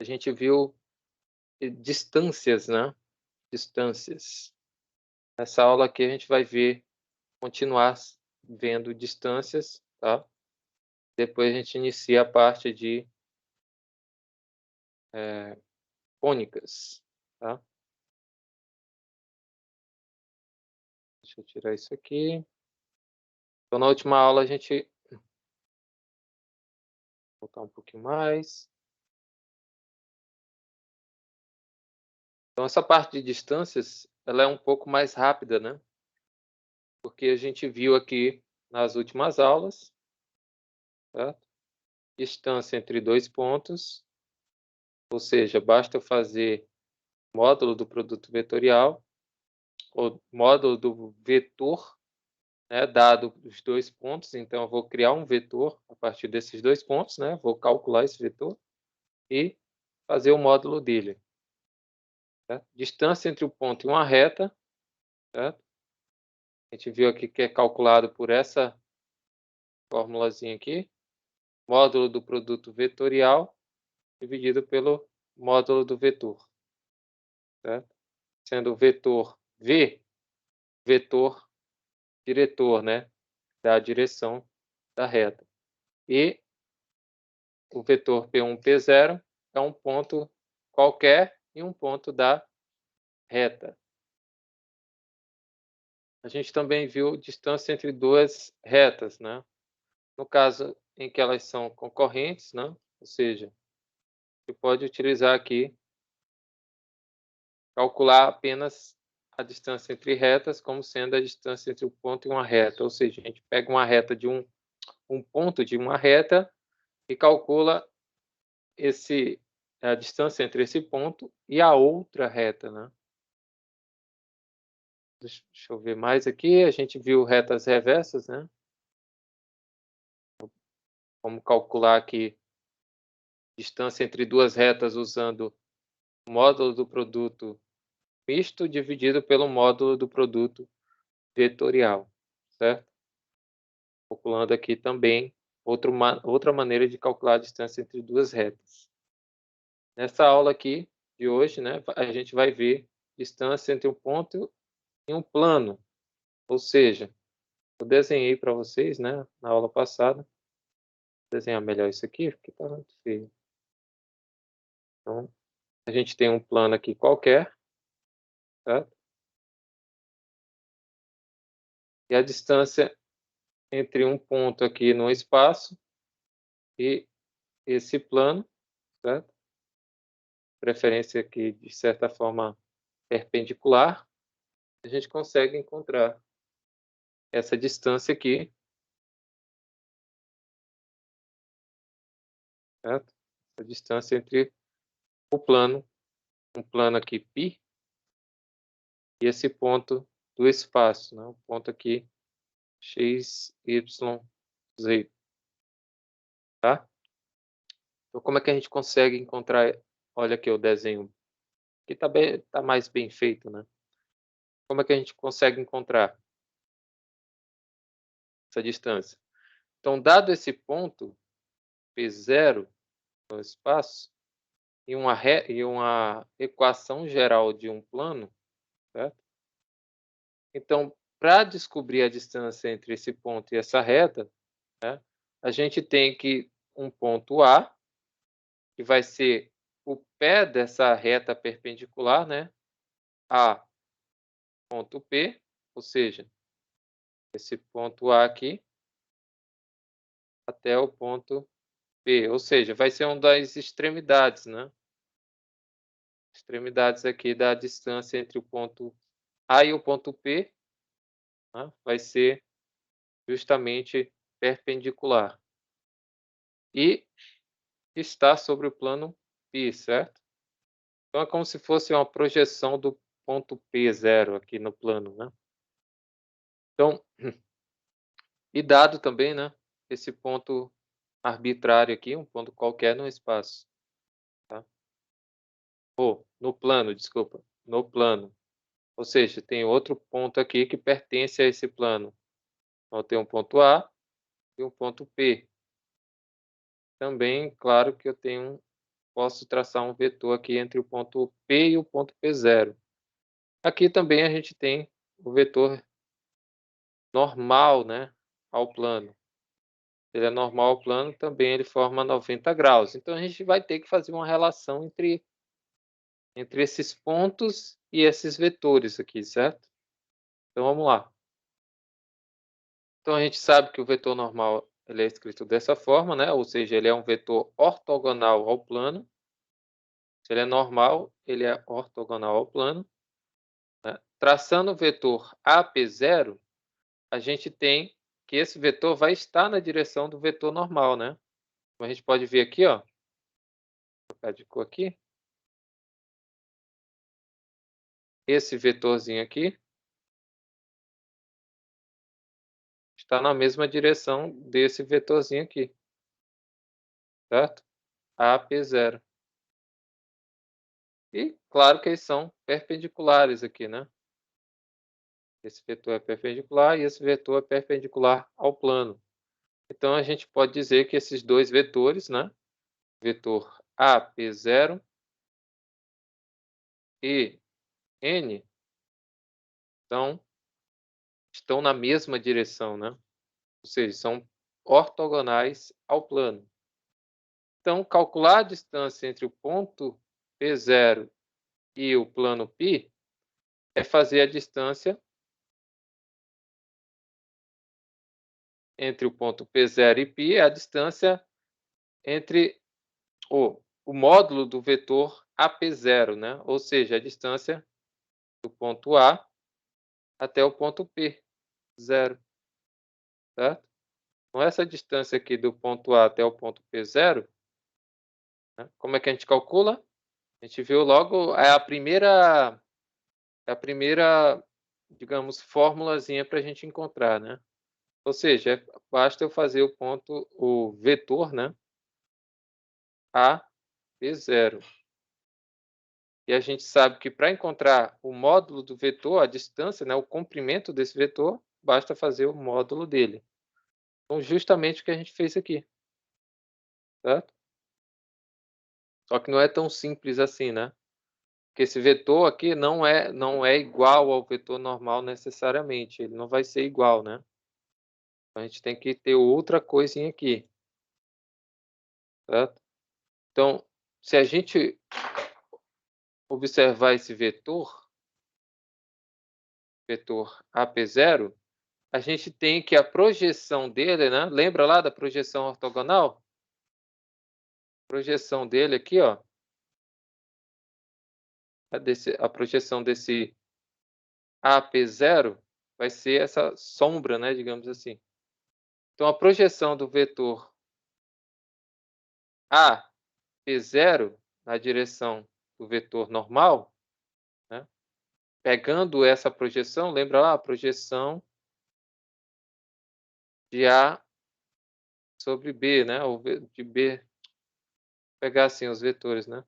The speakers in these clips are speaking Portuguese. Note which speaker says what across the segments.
Speaker 1: a gente viu distâncias, né? Distâncias. Nessa aula aqui a gente vai continuar vendo distâncias, tá? Depois a gente inicia a parte de cônicas, tá? Deixa eu tirar isso aqui. Então, na última aula a gente voltar um pouquinho mais. Então, essa parte de distâncias, ela é um pouco mais rápida, né? Porque a gente viu aqui nas últimas aulas, certo? Distância entre dois pontos, ou seja, basta fazer módulo do produto vetorial, ou módulo do vetor, né, dado os dois pontos. Então, eu vou criar um vetor a partir desses dois pontos, né? Vou calcular esse vetor e fazer o módulo dele. Certo? Distância entre o ponto e uma reta, certo? A gente viu aqui que é calculado por essa formulazinha aqui, módulo do produto vetorial dividido pelo módulo do vetor, certo? Sendo o vetor V, vetor diretor, né, da direção da reta. E o vetor P1, P0 é um ponto qualquer e um ponto da reta. A gente também viu distância entre duas retas, né? No caso em que elas são concorrentes, né? Ou seja, você pode utilizar aqui, calcular apenas a distância entre retas como sendo a distância entre o ponto e uma reta. Ou seja, a gente pega uma reta de um ponto de uma reta e calcula a distância entre esse ponto e a outra reta, né? Deixa eu ver mais aqui. A gente viu retas reversas, né? Vamos calcular aqui distância entre duas retas usando o módulo do produto misto dividido pelo módulo do produto vetorial, certo? Calculando aqui também outra maneira de calcular a distância entre duas retas. Nessa aula aqui de hoje, né, a gente vai ver distância entre um ponto e um plano, ou seja, eu desenhei para vocês, né, na aula passada. Vou desenhar melhor isso aqui, porque está muito feio. Então, a gente tem um plano aqui qualquer, certo? E a distância entre um ponto aqui no espaço e esse plano, certo? Preferência aqui, de certa forma, perpendicular, a gente consegue encontrar essa distância aqui, certo? A distância entre o plano, um plano aqui π, e esse ponto do espaço, né? O ponto aqui x, y, z, tá? Então, como é que a gente consegue encontrar? Olha aqui o desenho, que tá mais bem feito, né? Como é que a gente consegue encontrar essa distância? Então, dado esse ponto P0 no espaço e uma equação geral de um plano, certo? Então, para descobrir a distância entre esse ponto e essa reta, né, a gente tem que um ponto A, que vai ser o pé dessa reta perpendicular, né, a ponto P, ou seja, esse ponto A aqui até o ponto P, ou seja, vai ser uma das extremidades, né? Extremidades aqui da distância entre o ponto A e o ponto P, né, vai ser justamente perpendicular. E está sobre o plano π, certo? Então, é como se fosse uma projeção do ponto P0 aqui no plano, né? Então, e dado também, né, esse ponto arbitrário aqui, um ponto qualquer no espaço, tá? Ou no plano, desculpa, no plano. Ou seja, tem outro ponto aqui que pertence a esse plano. Então, tem um ponto A e um ponto P. Também, claro que eu tenho um posso traçar um vetor aqui entre o ponto P e o ponto P0. Aqui também a gente tem o vetor normal, né, ao plano. Ele é normal ao plano, também ele forma 90 graus. Então a gente vai ter que fazer uma relação entre esses pontos e esses vetores aqui, certo? Então vamos lá. Então a gente sabe que o vetor normal ele é escrito dessa forma, né? Ou seja, ele é um vetor ortogonal ao plano. Se ele é normal, ele é ortogonal ao plano, né? Traçando o vetor AP0, a gente tem que esse vetor vai estar na direção do vetor normal, né? Como a gente pode ver aqui, ó, vou trocar de cor aqui. Esse vetorzinho aqui está na mesma direção desse vetorzinho aqui, certo? AP0. E claro que eles são perpendiculares aqui, né? Esse vetor é perpendicular e esse vetor é perpendicular ao plano. Então a gente pode dizer que esses dois vetores, né? Vetor AP0 e N estão na mesma direção, né? Ou seja, são ortogonais ao plano. Então, calcular a distância entre o ponto P0 e o plano π é fazer a distância entre o ponto P0 e π, é a distância entre o módulo do vetor AP0, né? Ou seja, a distância do ponto A até o ponto P, 0, certo? Então, essa distância aqui do ponto A até o ponto P0, né? Como é que a gente calcula? A gente viu logo, é a primeira, digamos, formulazinha para a gente encontrar, né? Ou seja, basta eu fazer o vetor, né? A, P0. E a gente sabe que para encontrar o módulo do vetor, a distância, né, o comprimento desse vetor, basta fazer o módulo dele. Então, justamente o que a gente fez aqui, certo? Só que não é tão simples assim, né? Porque esse vetor aqui não é igual ao vetor normal necessariamente, ele não vai ser igual, né? Então, a gente tem que ter outra coisinha aqui, certo? Então, se a gente observar esse vetor AP0, a gente tem que a projeção dele, né? Lembra lá da projeção ortogonal? A projeção dele aqui, ó. A projeção desse AP0 vai ser essa sombra, né? Digamos assim. Então, a projeção do vetor AP0 na direção do vetor normal, né? Pegando essa projeção, lembra lá a projeção de A sobre B, né? Ou de B, pegar assim os vetores, né?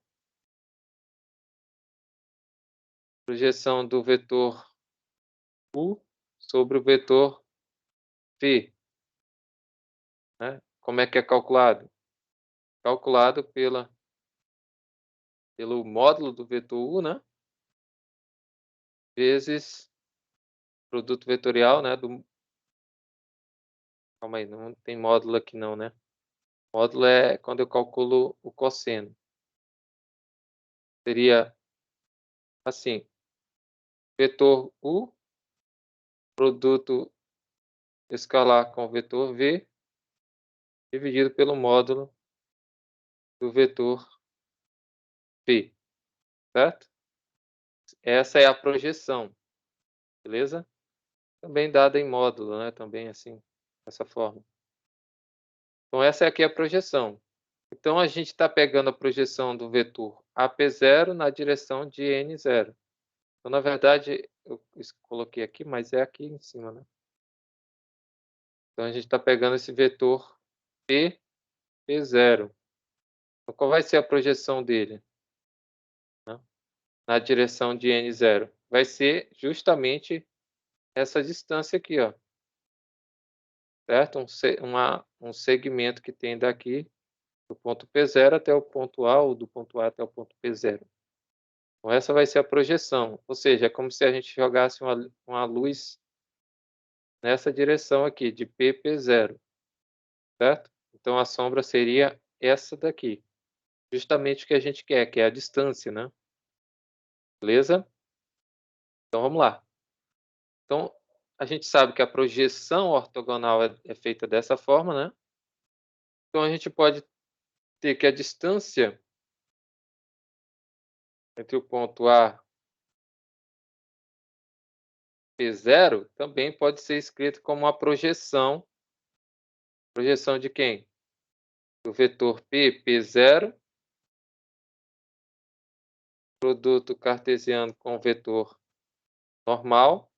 Speaker 1: Projeção do vetor U sobre o vetor V, né? Como é que é calculado? Calculado pelo módulo do vetor U, né? Vezes produto vetorial, né? Calma aí, não tem módulo aqui não, né? Módulo é quando eu calculo o cosseno. Seria assim, vetor U, produto escalar com o vetor V, dividido pelo módulo do vetor P, certo? Essa é a projeção, beleza? Também dada em módulo, né? Também assim, dessa forma. Então, essa aqui é a projeção. Então, a gente está pegando a projeção do vetor AP0 na direção de N0. Então, na verdade, eu coloquei aqui, mas é aqui em cima, né? Então, a gente está pegando esse vetor P0. Então, qual vai ser a projeção dele, né? Na direção de N0? Vai ser justamente essa distância aqui, ó. Certo? Um segmento que tem daqui do ponto P0 até o ponto A ou do ponto A até o ponto P0. Então essa vai ser a projeção, ou seja, é como se a gente jogasse uma luz nessa direção aqui, de P, P0, certo? Então a sombra seria essa daqui, justamente o que a gente quer, que é a distância, né? Beleza? Então vamos lá. Então, a gente sabe que a projeção ortogonal é feita dessa forma, né? Então a gente pode ter que a distância entre o ponto A e P0 também pode ser escrito como uma projeção. Projeção de quem? Do vetor P, P0, produto cartesiano com vetor normal,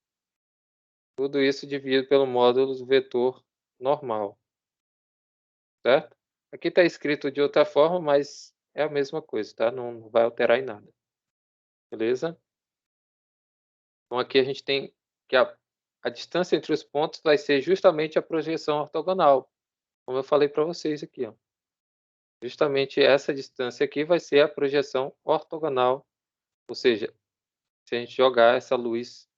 Speaker 1: tudo isso dividido pelo módulo do vetor normal, certo? Aqui está escrito de outra forma, mas é a mesma coisa, tá? Não vai alterar em nada, beleza? Então aqui a gente tem que a distância entre os pontos vai ser justamente a projeção ortogonal, como eu falei para vocês aqui, ó. Justamente essa distância aqui vai ser a projeção ortogonal, ou seja, se a gente jogar essa luz,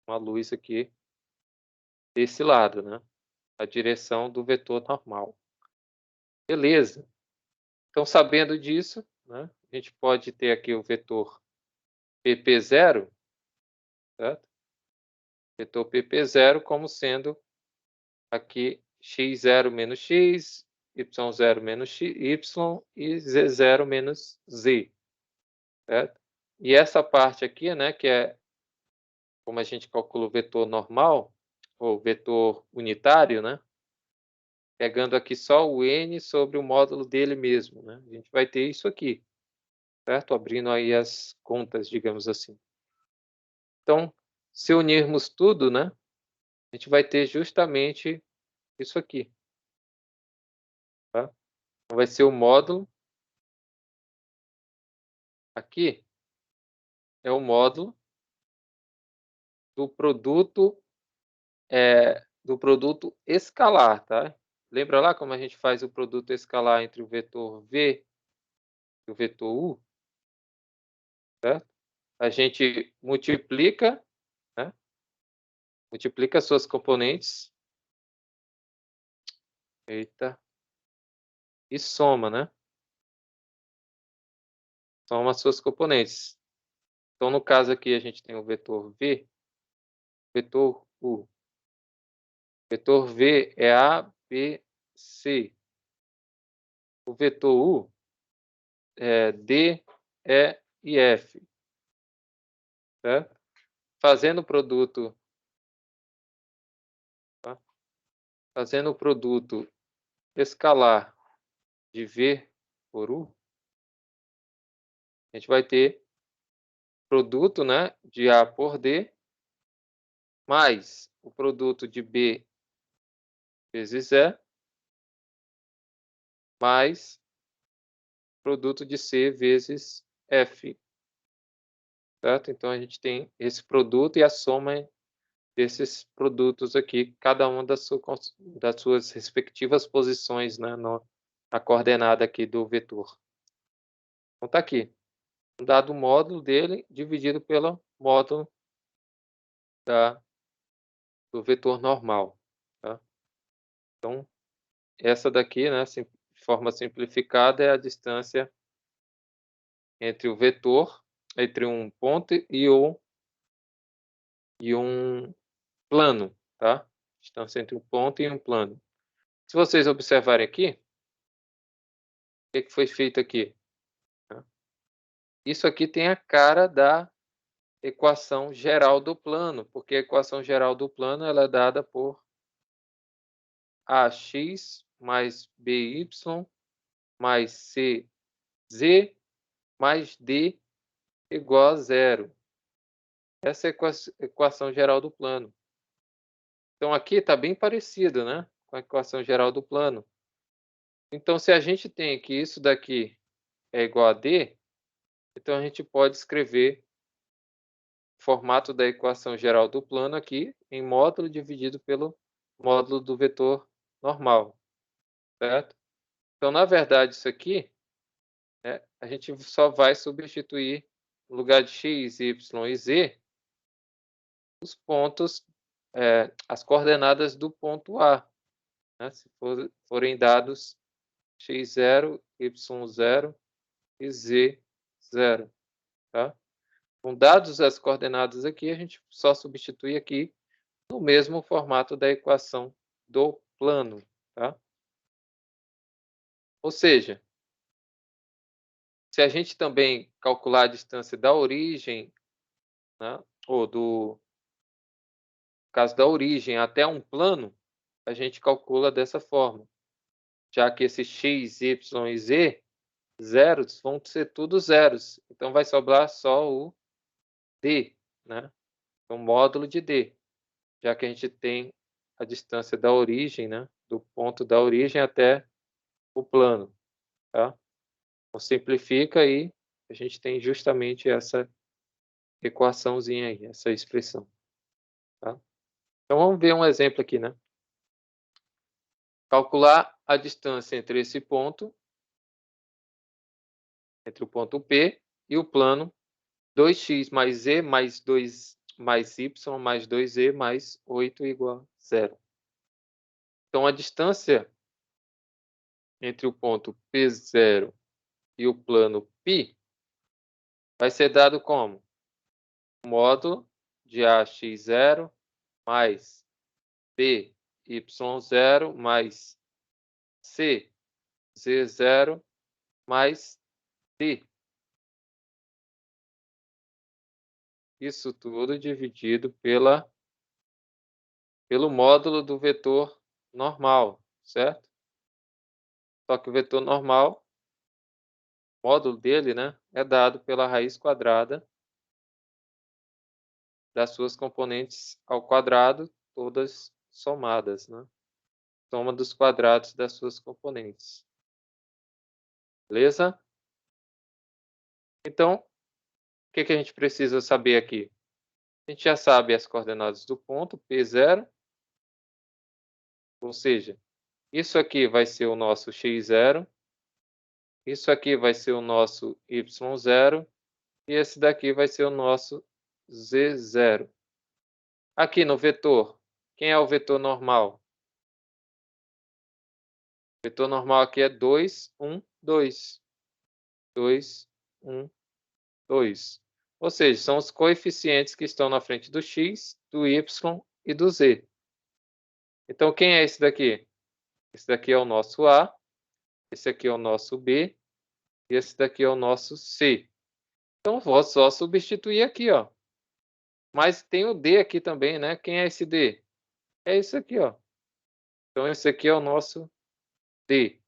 Speaker 1: uma luz aqui desse lado, né? A direção do vetor normal. Beleza. Então, sabendo disso, né, a gente pode ter aqui o vetor PP0, certo? Vetor PP0 como sendo aqui x0 menos x, y0 menos y e z0 menos z, certo? E essa parte aqui, né, que é como a gente calcula o vetor normal, ou vetor unitário, né? Pegando aqui só o n sobre o módulo dele mesmo, né? A gente vai ter isso aqui, certo? Abrindo aí as contas, digamos assim. Então, se unirmos tudo, né? A gente vai ter justamente isso aqui, tá? Então, vai ser o módulo aqui, é o módulo do produto escalar, tá? Lembra lá como a gente faz o produto escalar entre o vetor v e o vetor u, certo? A gente multiplica, né? Multiplica suas componentes, eita, e soma, né? Soma suas componentes. Então, no caso aqui, a gente tem o vetor v, vetor u. Vetor v é a, b, c. O vetor u é d, e e f, certo? Fazendo o produto, tá? Fazendo o produto escalar de v por u, a gente vai ter produto, né, de a por d, mais o produto de b vezes e, mais produto de c vezes f, certo? Então, a gente tem esse produto e a soma desses produtos aqui, cada uma das suas respectivas posições, né, na coordenada aqui do vetor. Então, está aqui. Um dado módulo dele dividido pelo módulo do vetor normal. Tá? Então, essa daqui, né, de forma simplificada, é a distância entre o vetor, entre um ponto e um plano. Tá? Distância entre um ponto e um plano. Se vocês observarem aqui, o que foi feito aqui? Isso aqui tem a cara da equação geral do plano, porque a equação geral do plano ela é dada por ax mais by mais cz mais d igual a zero. Essa é a equação geral do plano. Então, aqui está bem parecido, né, com a equação geral do plano. Então, se a gente tem que isso daqui é igual a d, então a gente pode escrever o formato da equação geral do plano aqui em módulo dividido pelo módulo do vetor normal, certo? Então, na verdade, isso aqui, né, a gente só vai substituir, no lugar de x, y e z, os pontos, as coordenadas do ponto A, né, se forem dados x0, y0 e z0, tá? Com dados as coordenadas aqui, a gente só substitui aqui no mesmo formato da equação do plano, tá? Ou seja, se a gente também calcular a distância da origem, né, ou do caso da origem até um plano, a gente calcula dessa forma, já que esses x, y e z, zeros, vão ser tudo zeros. Então, vai sobrar só o d, né? O módulo de d, já que a gente tem a distância da origem, né, do ponto da origem até o plano, tá? Então, simplifica aí, a gente tem justamente essa equaçãozinha aí, essa expressão, tá? Então, vamos ver um exemplo aqui, né? Calcular a distância entre esse ponto, entre o ponto P e o plano 2x mais z mais 2 mais y mais 2z mais 8 igual a 0. Então, a distância entre o ponto P0 e o plano π vai ser dado como? Módulo de AX0 mais BY0 mais CZ0 mais D. Isso tudo dividido pelo módulo do vetor normal, certo? Só que o vetor normal, o módulo dele, né, é dado pela raiz quadrada das suas componentes ao quadrado, todas somadas, né? Soma dos quadrados das suas componentes. Beleza? Então, o que a gente precisa saber aqui? A gente já sabe as coordenadas do ponto, P0, ou seja, isso aqui vai ser o nosso x0, isso aqui vai ser o nosso y0, e esse daqui vai ser o nosso z0. Aqui no vetor, quem é o vetor normal? O vetor normal aqui é 2, 1, 2. 2, 1, 2. Ou seja, são os coeficientes que estão na frente do x, do y e do z. Então, quem é esse daqui? Esse daqui é o nosso A, esse aqui é o nosso B, e esse daqui é o nosso C. Então, vou só substituir aqui, ó. Mas tem o D aqui também, né? Quem é esse D? É isso aqui, ó. Então, esse aqui é o nosso D.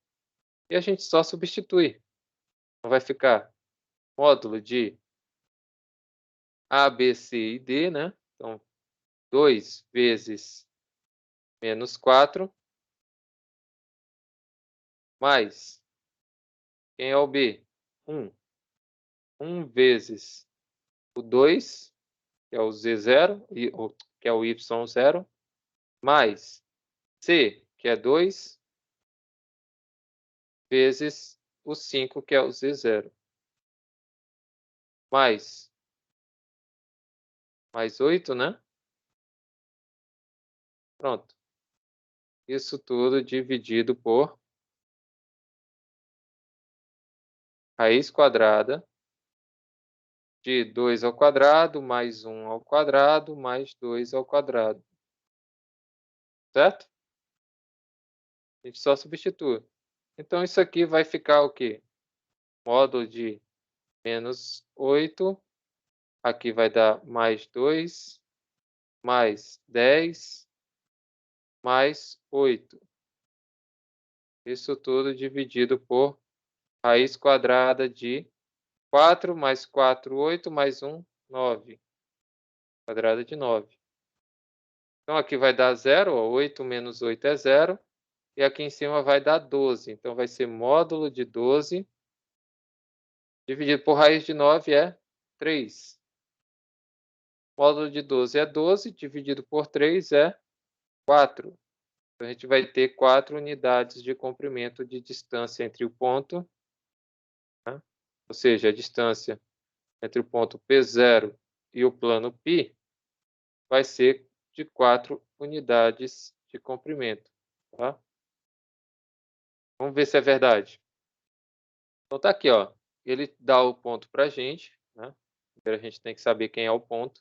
Speaker 1: E a gente só substitui. Então, vai ficar módulo de A, B, C e D, né? Então, 2 vezes menos 4, mais, quem é o B? 1. 1 vezes o 2, que é o Z0, que é o Y0, mais C, que é 2, vezes o 5, que é o Z0. Mais 8, né? Pronto. Isso tudo dividido por raiz quadrada de 2 ao quadrado, mais 1 ao quadrado, mais 2 ao quadrado. Certo? A gente só substitui. Então, isso aqui vai ficar o quê? Módulo de menos 8. Aqui vai dar mais 2, mais 10, mais 8. Isso tudo dividido por raiz quadrada de 4 mais 4, 8, mais 1, 9. Quadrada de 9. Então, aqui vai dar 0, ó, 8 menos 8 é 0. E aqui em cima vai dar 12. Então, vai ser módulo de 12 dividido por raiz de 9 é 3. Módulo de 12 é 12, dividido por 3 é 4. Então, a gente vai ter 4 unidades de comprimento de distância entre o ponto, né? Ou seja, a distância entre o ponto P0 e o plano π vai ser de 4 unidades de comprimento, tá? Vamos ver se é verdade. Então tá aqui, ó. Ele dá o ponto para a gente, né? Primeiro a gente tem que saber quem é o ponto.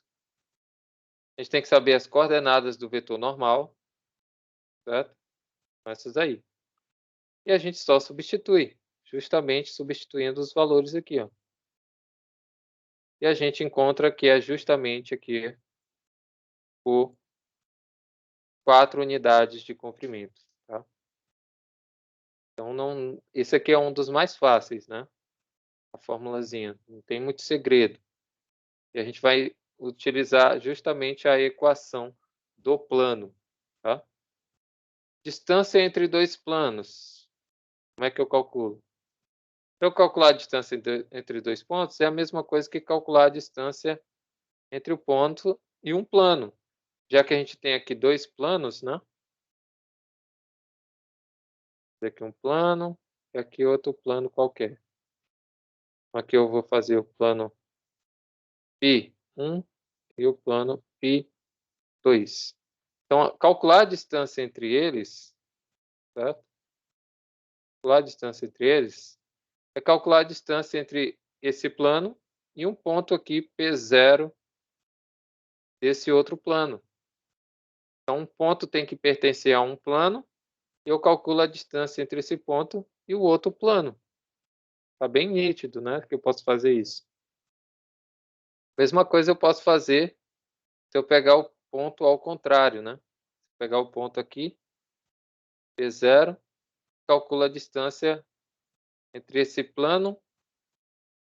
Speaker 1: A gente tem que saber as coordenadas do vetor normal, certo? Essas aí. E a gente só substitui, justamente substituindo os valores aqui, ó. E a gente encontra que é justamente aqui por 4 unidades de comprimento, tá? Então, não, esse aqui é um dos mais fáceis, né? A formulazinha, não tem muito segredo. E a gente vai utilizar justamente a equação do plano, tá? Distância entre dois planos. Como é que eu calculo? Se eu calcular a distância entre dois pontos, é a mesma coisa que calcular a distância entre o ponto e um plano. Já que a gente tem aqui dois planos, né? Aqui um plano e aqui outro plano qualquer. Aqui eu vou fazer o plano π1 e o plano π2. Então, calcular a distância entre eles, certo? Calcular a distância entre eles é calcular a distância entre esse plano e um ponto aqui P0 desse outro plano. Então, um ponto tem que pertencer a um plano e eu calculo a distância entre esse ponto e o outro plano. Tá bem nítido, né? Que eu posso fazer isso. Mesma coisa eu posso fazer se eu pegar o ponto ao contrário, né? Pegar o ponto aqui, P0, calculo a distância entre esse plano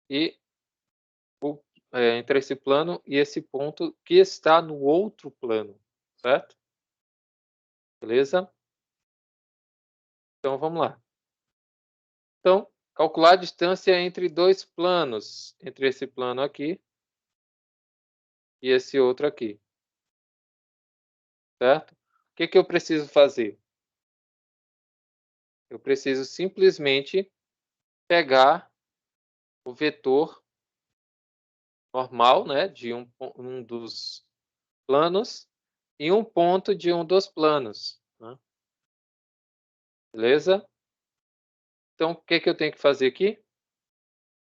Speaker 1: e entre esse plano e esse ponto que está no outro plano, certo? Beleza? Então vamos lá. Então, calcular a distância entre dois planos, entre esse plano aqui e esse outro aqui, certo? O que que eu preciso fazer? Eu preciso simplesmente pegar o vetor normal, né, de um dos planos e um ponto de um dos planos, né? Beleza? Então, o que que eu tenho que fazer aqui?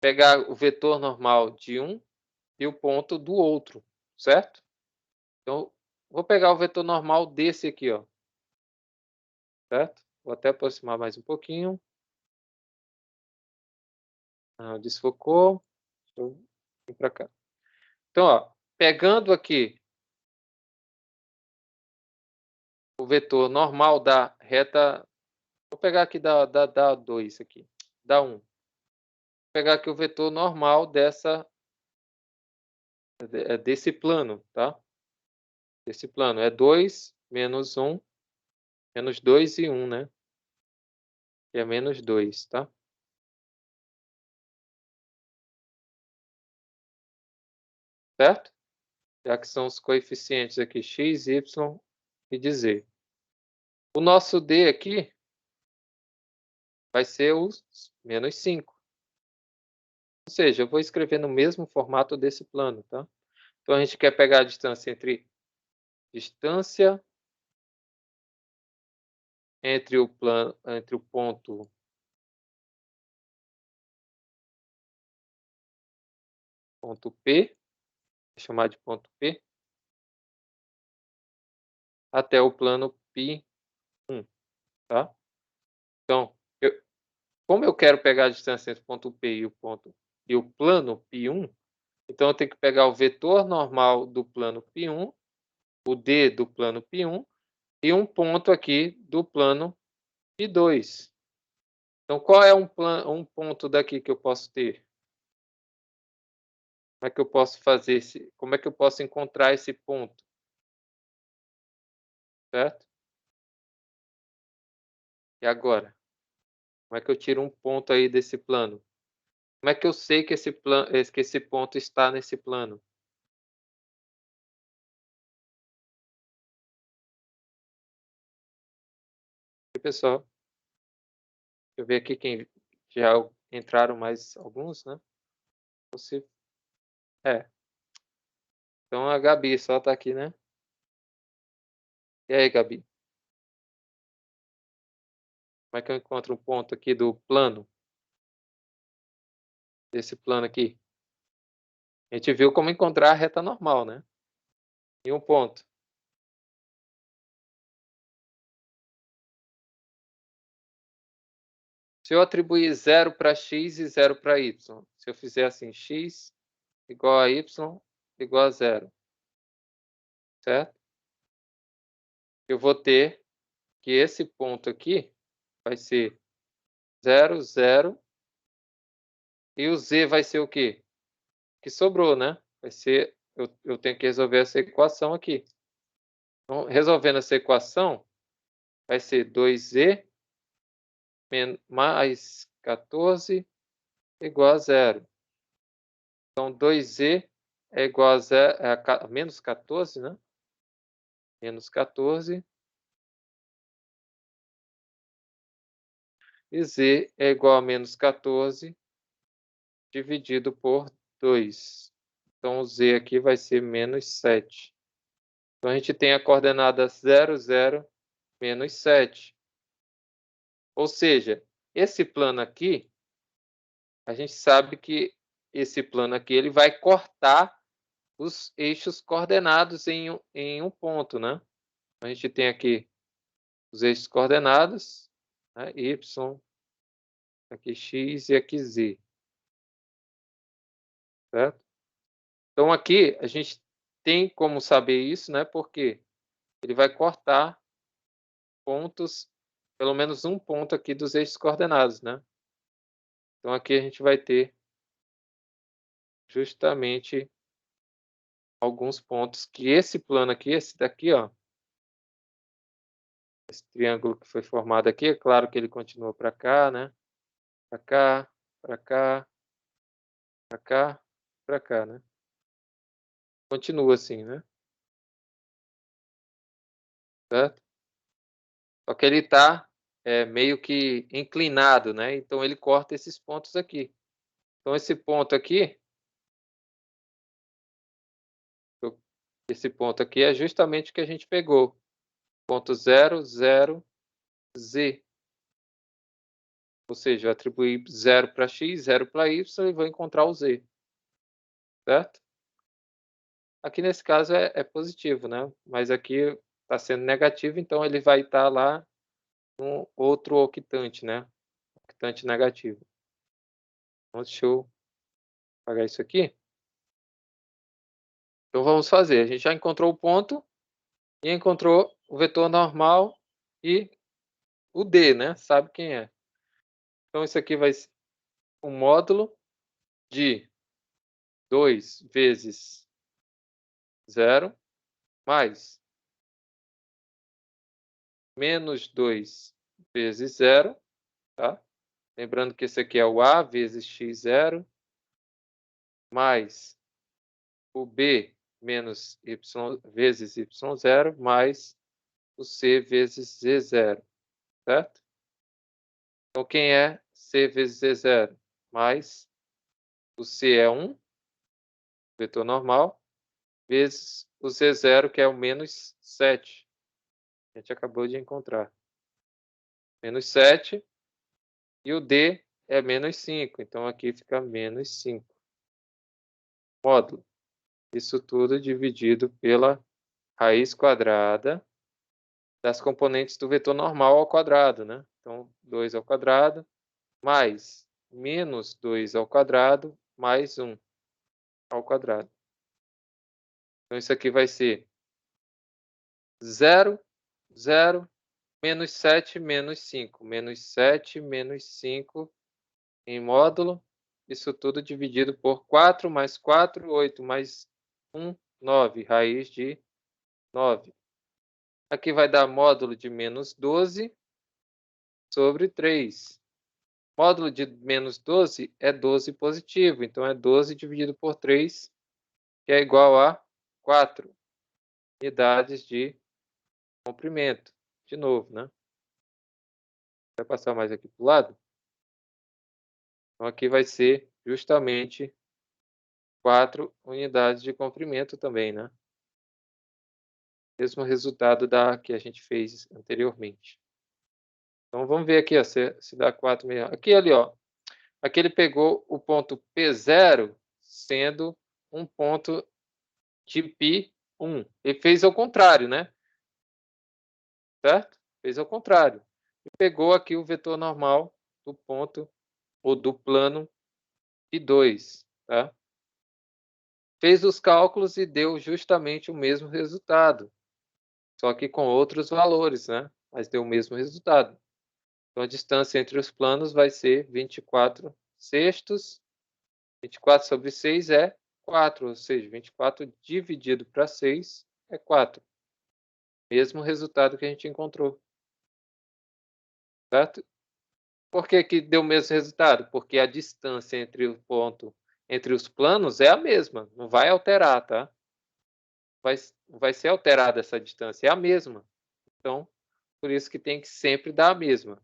Speaker 1: Pegar o vetor normal de um e o ponto do outro, certo? Então, vou pegar o vetor normal desse aqui, ó, certo? Vou até aproximar mais um pouquinho. Desfocou. Deixa eu vir para cá. Então, ó, pegando aqui o vetor normal da reta, vou pegar aqui da 2 aqui, da 1. Vou pegar aqui o vetor normal desse plano, tá? Esse plano é 2 menos 1, menos 2 e 1, né? Que é menos 2, tá? Certo? Já que são os coeficientes aqui x, y e de z. O nosso d aqui vai ser os menos 5. Ou seja, eu vou escrever no mesmo formato desse plano, tá? Então, a gente quer pegar a distância entre entre o ponto P, vou chamar de ponto P, até o plano π1, tá? Então, como eu quero pegar a distância entre o ponto P e o plano π1, então eu tenho que pegar o vetor normal do plano π1, o d do plano π1 e um ponto aqui do plano π2. Então, qual é um ponto daqui que eu posso ter? Como é que eu posso fazer como é que eu posso encontrar esse ponto? Certo? E agora? Como é que eu tiro um ponto aí desse plano? Como é que eu sei que esse ponto está nesse plano? E pessoal, deixa eu ver aqui quem já entraram mais alguns, né? Você... Então a Gabi só tá aqui, né? E aí, Gabi? Como é que eu encontro um ponto aqui do plano? Desse plano aqui. A gente viu como encontrar a reta normal, né? E um ponto. Se eu atribuir 0 para x e 0 para y, se eu fizer assim, x igual a y igual a 0, certo? Eu vou ter que esse ponto aqui vai ser 0, 0, e o z vai ser o quê? Que sobrou, né? Vai ser, eu tenho que resolver essa equação aqui. Então, resolvendo essa equação, vai ser 2z mais 14 igual a 0. Então, 2z é igual a, 0, a menos 14, né? Menos 14. E z é igual a menos 14 dividido por 2. Então, o z aqui vai ser menos 7. Então, a gente tem a coordenada 0, 0, menos 7. Ou seja, esse plano aqui, a gente sabe que esse plano aqui ele vai cortar os eixos coordenados em um ponto, né? A gente tem aqui os eixos coordenados, né? Y, aqui x e aqui z, certo? Então aqui a gente tem como saber isso, né? Porque ele vai cortar pontos, pelo menos um ponto aqui dos eixos coordenados, né? Então aqui a gente vai ter justamente alguns pontos que esse plano aqui, esse daqui, ó, esse triângulo que foi formado aqui, é claro que ele continua para cá, né? Para cá, para cá, para cá, para cá, né? Continua assim, né? Certo? Só que ele está meio que inclinado, né? Então ele corta esses pontos aqui. Então esse ponto aqui é justamente o que a gente pegou. Ponto 0, 0, z. Ou seja, eu atribuí 0 para x, 0 para y e vou encontrar o z. Certo? Aqui nesse caso é positivo, né? Mas aqui está sendo negativo, então ele vai estar lá no outro octante, né? Octante negativo. Então, deixa eu apagar isso aqui. Então vamos fazer. A gente já encontrou o ponto e encontrou o vetor normal e o D, né? Sabe quem é. Então isso aqui vai ser um módulo de 2 vezes 0 mais menos 2 vezes 0, tá? Lembrando que esse aqui é o A vezes x0 mais o B menos y vezes y0 mais o C vezes z0, certo? Então, quem é C vezes z0? Mais o C é 1, vetor normal, vezes o z0, que é o menos 7. A gente acabou de encontrar. Menos 7. E o D é menos 5. Então, aqui fica menos 5. Módulo. Isso tudo dividido pela raiz quadrada das componentes do vetor normal ao quadrado, né? Então, 2 ao quadrado mais menos 2 ao quadrado mais 1 ao quadrado. Então, isso aqui vai ser 0, 0, menos 7, menos 5. Menos 7, menos 5 em módulo. Isso tudo dividido por 4 mais 4, 8 mais 1, 9. Raiz de 9. Aqui vai dar módulo de menos 12 sobre 3. Módulo de menos 12 é 12 positivo. Então, é 12 dividido por 3, que é igual a 4 unidades de comprimento. De novo, né? Vai passar mais aqui para o lado. Então, aqui vai ser justamente 4 unidades de comprimento também, né? Mesmo resultado da que a gente fez anteriormente. Então, vamos ver aqui, ó, se dá 4 melhor. Aqui, ali, ó. Aqui ele pegou o ponto P0 sendo um ponto de π1. Ele fez ao contrário, né? Certo? Fez ao contrário. E pegou aqui o vetor normal do ponto ou do plano π2, tá? Fez os cálculos e deu justamente o mesmo resultado, só que com outros valores, né? Mas deu o mesmo resultado. Então, a distância entre os planos vai ser 24 sextos. 24 sobre 6 é 4, ou seja, 24 dividido para 6 é 4. Mesmo resultado que a gente encontrou. Certo? Por que que deu o mesmo resultado? Porque a distância entre o ponto, entre os planos é a mesma, não vai alterar, tá? Vai ser alterada essa distância, é a mesma. Então, por isso que tem que sempre dar a mesma.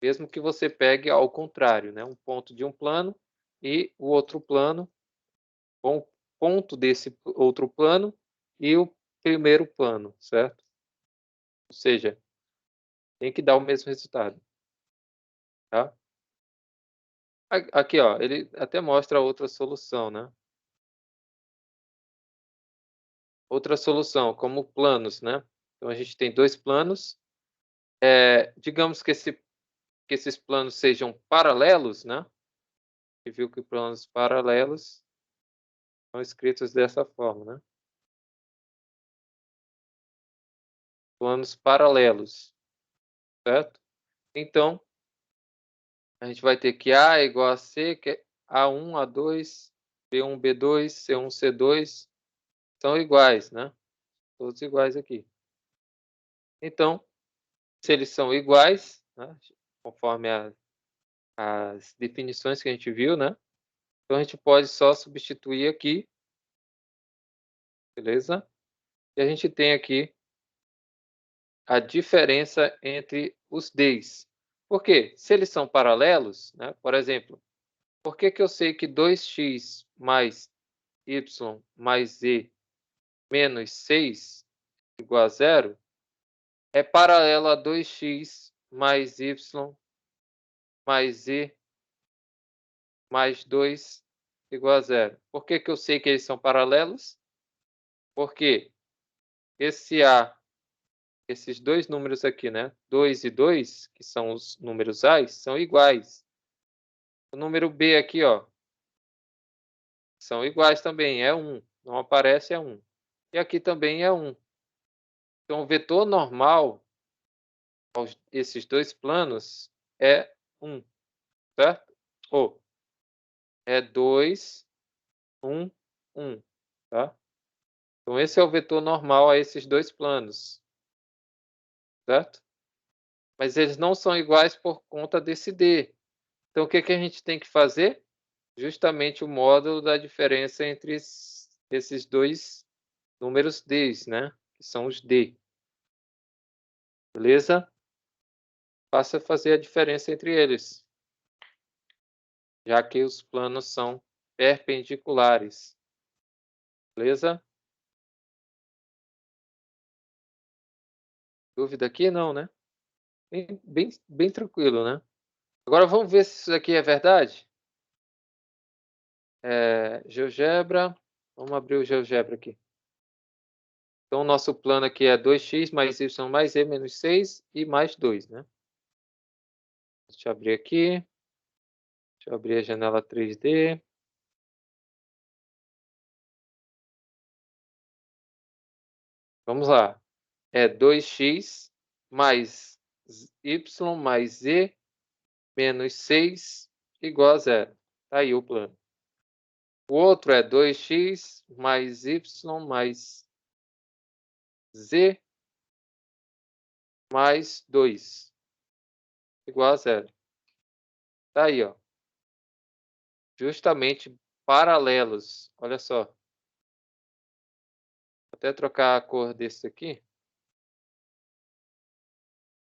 Speaker 1: Mesmo que você pegue ao contrário, né? Um ponto de um plano e o outro plano, um ponto desse outro plano e o primeiro plano, certo? Ou seja, tem que dar o mesmo resultado, tá? Aqui, ó, ele até mostra outra solução, né? Outra solução, como planos, né? Então, a gente tem dois planos. Digamos que esses planos sejam paralelos, né? Você viu que planos paralelos são escritos dessa forma, né? Planos paralelos, certo? Então, a gente vai ter que A é igual a C, que é A1, A2, B1, B2, C1, C2, são iguais, né? Todos iguais aqui. Então, se eles são iguais, né? Conforme as definições que a gente viu, né? Então, a gente pode só substituir aqui, beleza? E a gente tem aqui a diferença entre os Ds. Por quê? Se eles são paralelos, né? Por exemplo, por que que eu sei que 2x mais y mais z menos 6 igual a 0 é paralelo a 2x mais y mais z mais 2 igual a 0? Por que que eu sei que eles são paralelos? Porque esse A, esses dois números aqui, né? 2 e 2, que são os números A's, são iguais. O número B aqui, ó, são iguais também, é 1. Não aparece, é 1. E aqui também é 1. Então, o vetor normal aos esses dois planos é 1, certo? Ou é 2, 1, 1, tá? Então, esse é o vetor normal a esses dois planos, certo? Mas eles não são iguais por conta desse D. Então, o que que a gente tem que fazer? Justamente o módulo da diferença entre esses dois números Ds, né? Que são os D. Beleza? Passa a fazer a diferença entre eles, já que os planos são perpendiculares. Beleza? Dúvida aqui? Não, né? Bem tranquilo, né? Agora vamos ver se isso aqui é verdade. GeoGebra. Vamos abrir o GeoGebra aqui. Então, o nosso plano aqui é 2x mais y mais z menos 6 e mais 2, né? Deixa eu abrir aqui. Deixa eu abrir a janela 3D. Vamos lá. É 2x mais y mais z menos 6 igual a 0. Tá aí o plano. O outro é 2x mais y mais z mais 2 igual a 0. Tá aí, ó. Justamente paralelos. Olha só. Vou até trocar a cor desse aqui.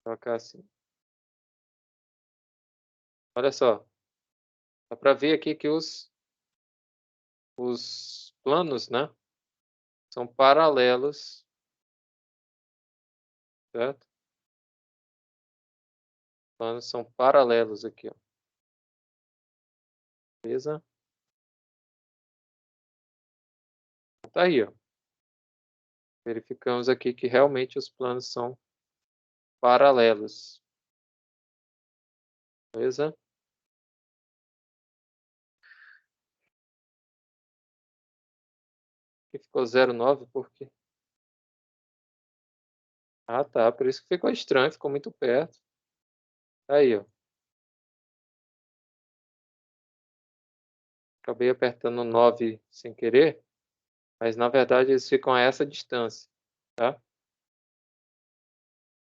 Speaker 1: Trocar assim. Olha só, dá para ver aqui que os planos, né, são paralelos, certo? Os planos são paralelos aqui, ó. Beleza? Tá aí, ó. Verificamos aqui que realmente os planos são paralelos. Beleza? Aqui ficou 0,9 por quê? Ah, tá. Por isso que ficou estranho, ficou muito perto. Aí, ó. Acabei apertando 9 sem querer, mas na verdade eles ficam a essa distância, tá?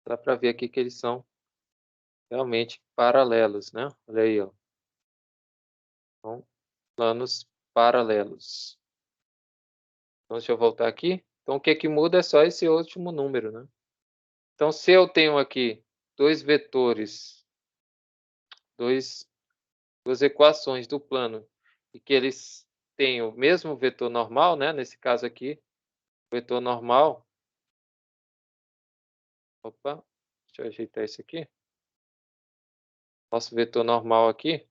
Speaker 1: Dá para ver aqui que eles são realmente paralelos, né? Olha aí, ó. São planos paralelos. Então, deixa eu voltar aqui. Então, o que que muda é só esse último número, né? Então, se eu tenho aqui dois vetores, duas equações do plano, e que eles têm o mesmo vetor normal, né? Nesse caso aqui, o vetor normal. Opa, deixa eu ajeitar isso aqui. Nosso vetor normal aqui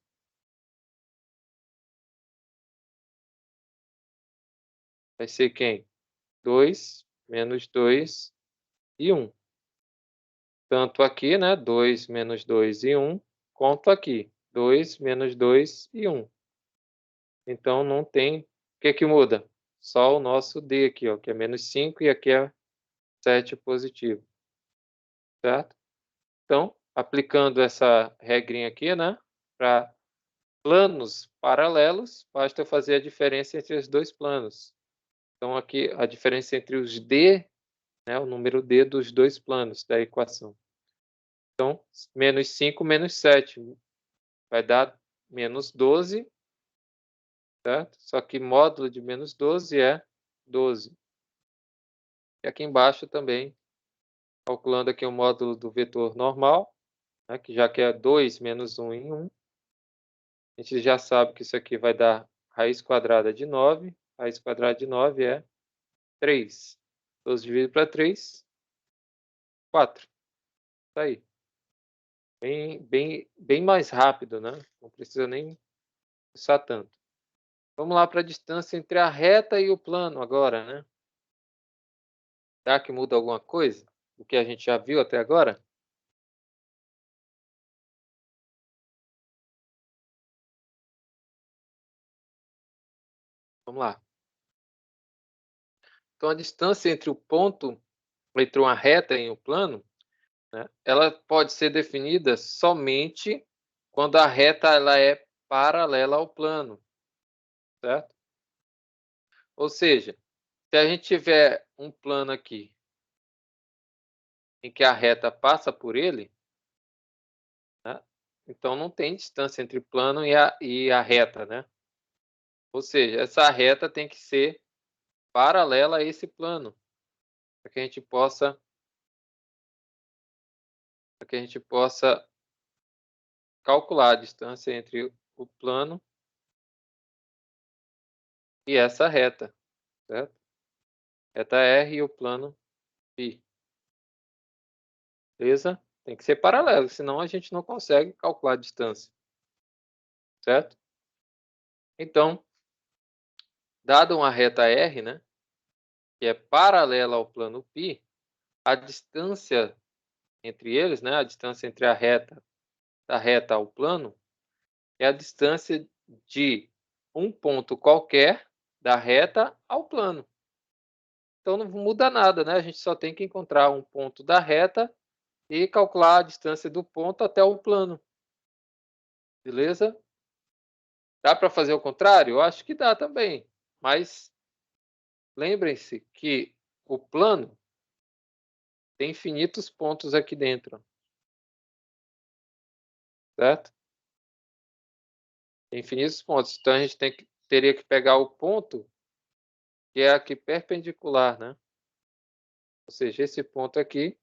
Speaker 1: vai ser quem? 2 menos 2 e 1. Tanto aqui, né? 2 menos 2 e 1, quanto aqui. 2 menos 2 e 1. Então, não tem. O que que muda? Só o nosso D aqui, ó, que é menos 5 e aqui é 7 positivo. Certo? Então, aplicando essa regrinha aqui, né? Para planos paralelos, basta eu fazer a diferença entre os dois planos. Então, aqui a diferença entre os D, né, o número D dos dois planos da equação. Então, menos 5 menos 7 vai dar menos 12, certo? Só que módulo de menos 12 é 12. E aqui embaixo também, calculando aqui o módulo do vetor normal, né, que já que é 2 menos 1 em 1, a gente já sabe que isso aqui vai dar raiz quadrada de 9. Raiz quadrada de 9 é 3. 12 dividido para 3, 4. Tá aí. Bem mais rápido, né? Não precisa nem pensar tanto. Vamos lá para a distância entre a reta e o plano agora, né? Será que muda alguma coisa? O que a gente já viu até agora? Vamos lá. Então, a distância entre o ponto, entre uma reta e um plano, né, ela pode ser definida somente quando a reta ela é paralela ao plano, certo? Ou seja, se a gente tiver um plano aqui em que a reta passa por ele, né, então não tem distância entre o plano e a reta, né? Ou seja, essa reta tem que ser paralela a esse plano, para que a gente possa calcular a distância entre o plano e essa reta, certo? Reta R e o plano π. Beleza? Tem que ser paralelo, senão a gente não consegue calcular a distância, certo? Então, dada uma reta R, né, que é paralela ao plano π, a distância entre eles, né, a distância entre da reta ao plano, é a distância de um ponto qualquer da reta ao plano. Então não muda nada, né? A gente só tem que encontrar um ponto da reta e calcular a distância do ponto até o plano. Beleza? Dá para fazer o contrário? Eu acho que dá também. Mas lembrem-se que o plano tem infinitos pontos aqui dentro. Certo? Tem infinitos pontos. Então a gente teria que pegar o ponto que é aqui perpendicular, né? Ou seja, esse ponto aqui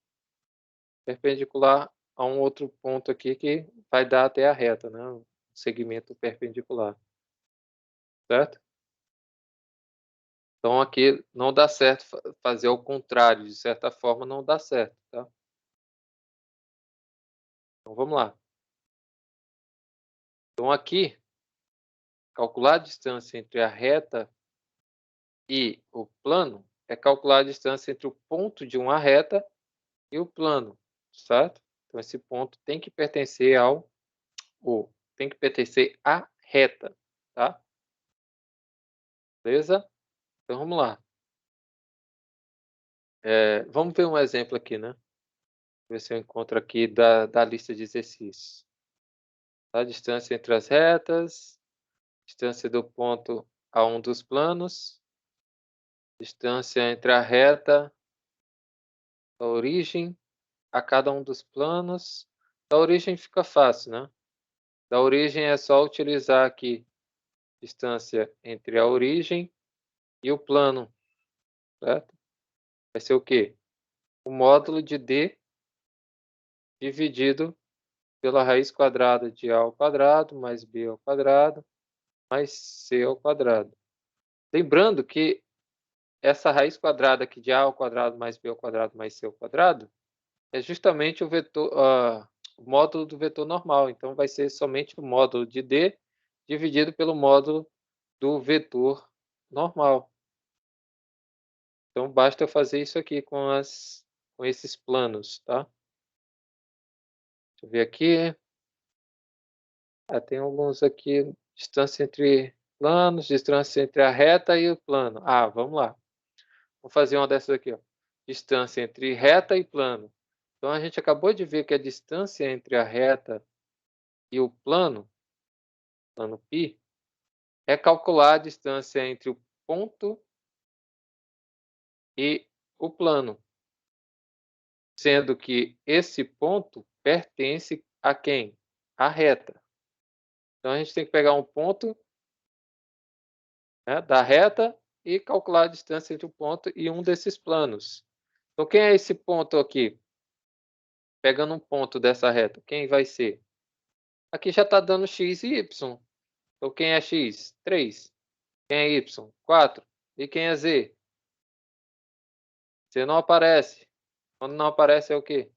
Speaker 1: perpendicular um outro ponto aqui que vai dar até a reta, né, um segmento perpendicular, certo? Então aqui não dá certo fazer ao contrário, de certa forma não dá certo, tá? Então vamos lá. Então aqui, calcular a distância entre a reta e o plano é calcular a distância entre o ponto de uma reta e o plano, certo? Então esse ponto tem que pertencer tem que pertencer à reta, tá? Beleza? Então vamos lá. Vamos ver um exemplo aqui, né? Ver se eu encontro aqui da lista de exercícios. A distância entre as retas, distância do ponto a um dos planos, distância entre a reta, a origem a cada um dos planos. Da origem fica fácil, né? Da origem é só utilizar aqui distância entre a origem e o plano, certo? Vai ser o quê? O módulo de D dividido pela raiz quadrada de A ao quadrado mais B ao quadrado mais C ao quadrado. Lembrando que essa raiz quadrada aqui de A ao quadrado mais B ao quadrado mais C ao quadrado é justamente o módulo do vetor normal. Então, vai ser somente o módulo de D dividido pelo módulo do vetor normal. Então, basta eu fazer isso aqui com esses planos, tá? Deixa eu ver aqui. Tem alguns aqui, distância entre planos, distância entre a reta e o plano. Vamos lá. Vou fazer uma dessas aqui, ó. Distância entre reta e plano. Então, a gente acabou de ver que a distância entre a reta e o plano π, é calcular a distância entre o ponto e o plano, sendo que esse ponto pertence a quem? À reta. Então, a gente tem que pegar um ponto, né, da reta e calcular a distância entre o ponto e um desses planos. Então, quem é esse ponto aqui? Pegando um ponto dessa reta, quem vai ser? Aqui já está dando x e y. Então, quem é x? 3. Quem é y? 4. E quem é z? Z não aparece. Quando não aparece é o quê?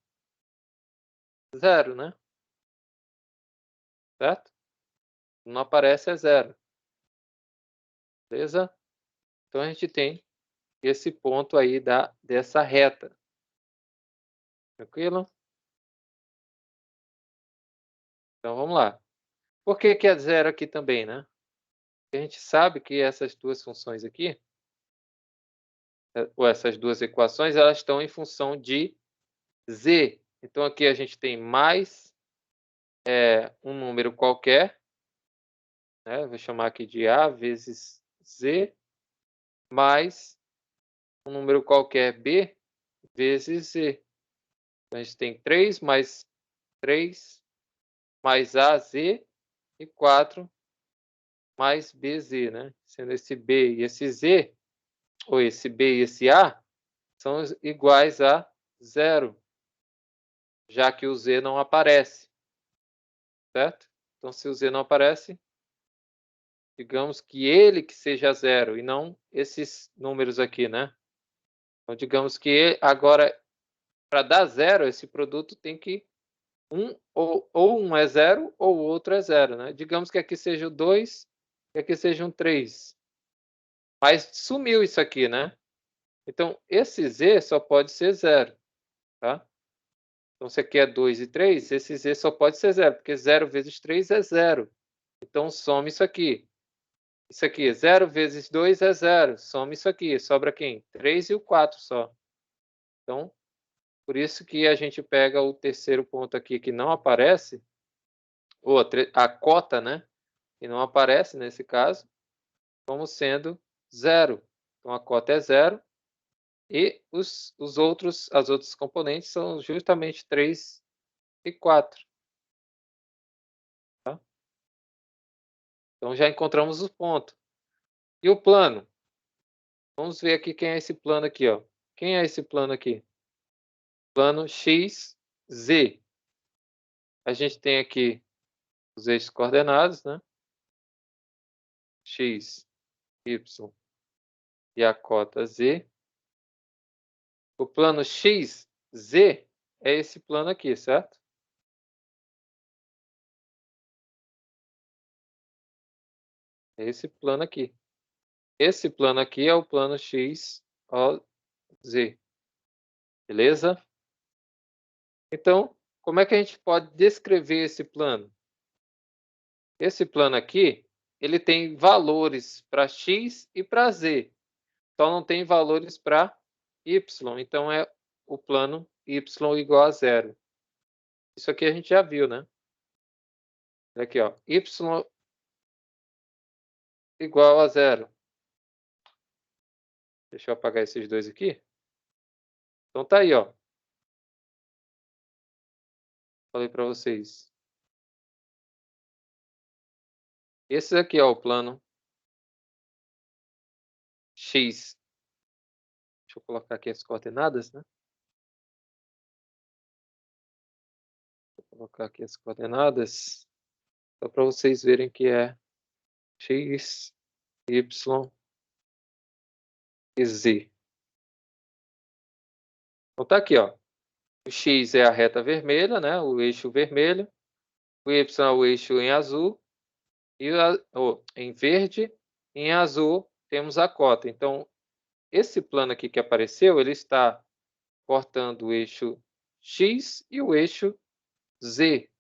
Speaker 1: 0, né? Certo? Não aparece é 0. Beleza? Então, a gente tem esse ponto aí dessa reta. Tranquilo? Então, vamos lá. Por que é 0 aqui também, né? Porque a gente sabe que essas duas funções aqui, ou essas duas equações, elas estão em função de z. Então, aqui a gente tem mais um número qualquer, né? Vou chamar aqui de A vezes z, mais um número qualquer B vezes z. Então, a gente tem 3 mais 3 mais AZ e 4 mais BZ, né? Sendo esse B e esse Z, ou esse B e esse A, são iguais a 0, já que o Z não aparece, certo? Então, se o Z não aparece, digamos que ele que seja 0 e não esses números aqui, né? Então, digamos que agora, para dar 0, esse produto tem que ou um é 0 ou o outro é 0, né? Digamos que aqui seja o 2 e aqui seja um 3. Mas sumiu isso aqui, né? Então, esse z só pode ser 0, tá? Então, se aqui é 2 e 3, esse z só pode ser 0, porque 0 vezes 3 é 0. Então, soma isso aqui. Isso aqui, 0 vezes 2 é 0. Soma isso aqui. Sobra quem? 3 e o 4 só. Então, por isso que a gente pega o terceiro ponto aqui que não aparece, ou a cota, né? Que não aparece nesse caso, como sendo 0. Então, a cota é 0. E as outros componentes são justamente 3 e 4. Tá? Então, já encontramos o ponto. E o plano? Vamos ver aqui quem é esse plano aqui. Ó. Quem é esse plano aqui? Plano x, z. A gente tem aqui os eixos coordenados, né? X, Y e a cota Z. O plano XZ é esse plano aqui, certo? É esse plano aqui. Esse plano aqui é o plano XOZ. Beleza? Então, como é que a gente pode descrever esse plano? Esse plano aqui, ele tem valores para X e para Z. Só não tem valores para Y. Então, é o plano Y igual a zero. Isso aqui a gente já viu, né? Aqui, ó. Y igual a zero. Deixa eu apagar esses dois aqui. Então, tá aí, ó. Falei para vocês. Esse aqui é o plano X. Deixa eu colocar aqui as coordenadas, né? Vou colocar aqui as coordenadas. Só para vocês verem que é X, Y e Z. Então tá aqui, ó. O X é a reta vermelha, né? O eixo vermelho. O Y é o eixo em azul. E em verde. E em azul temos a cota. Então, esse plano aqui que apareceu, ele está cortando o eixo X e o eixo Z.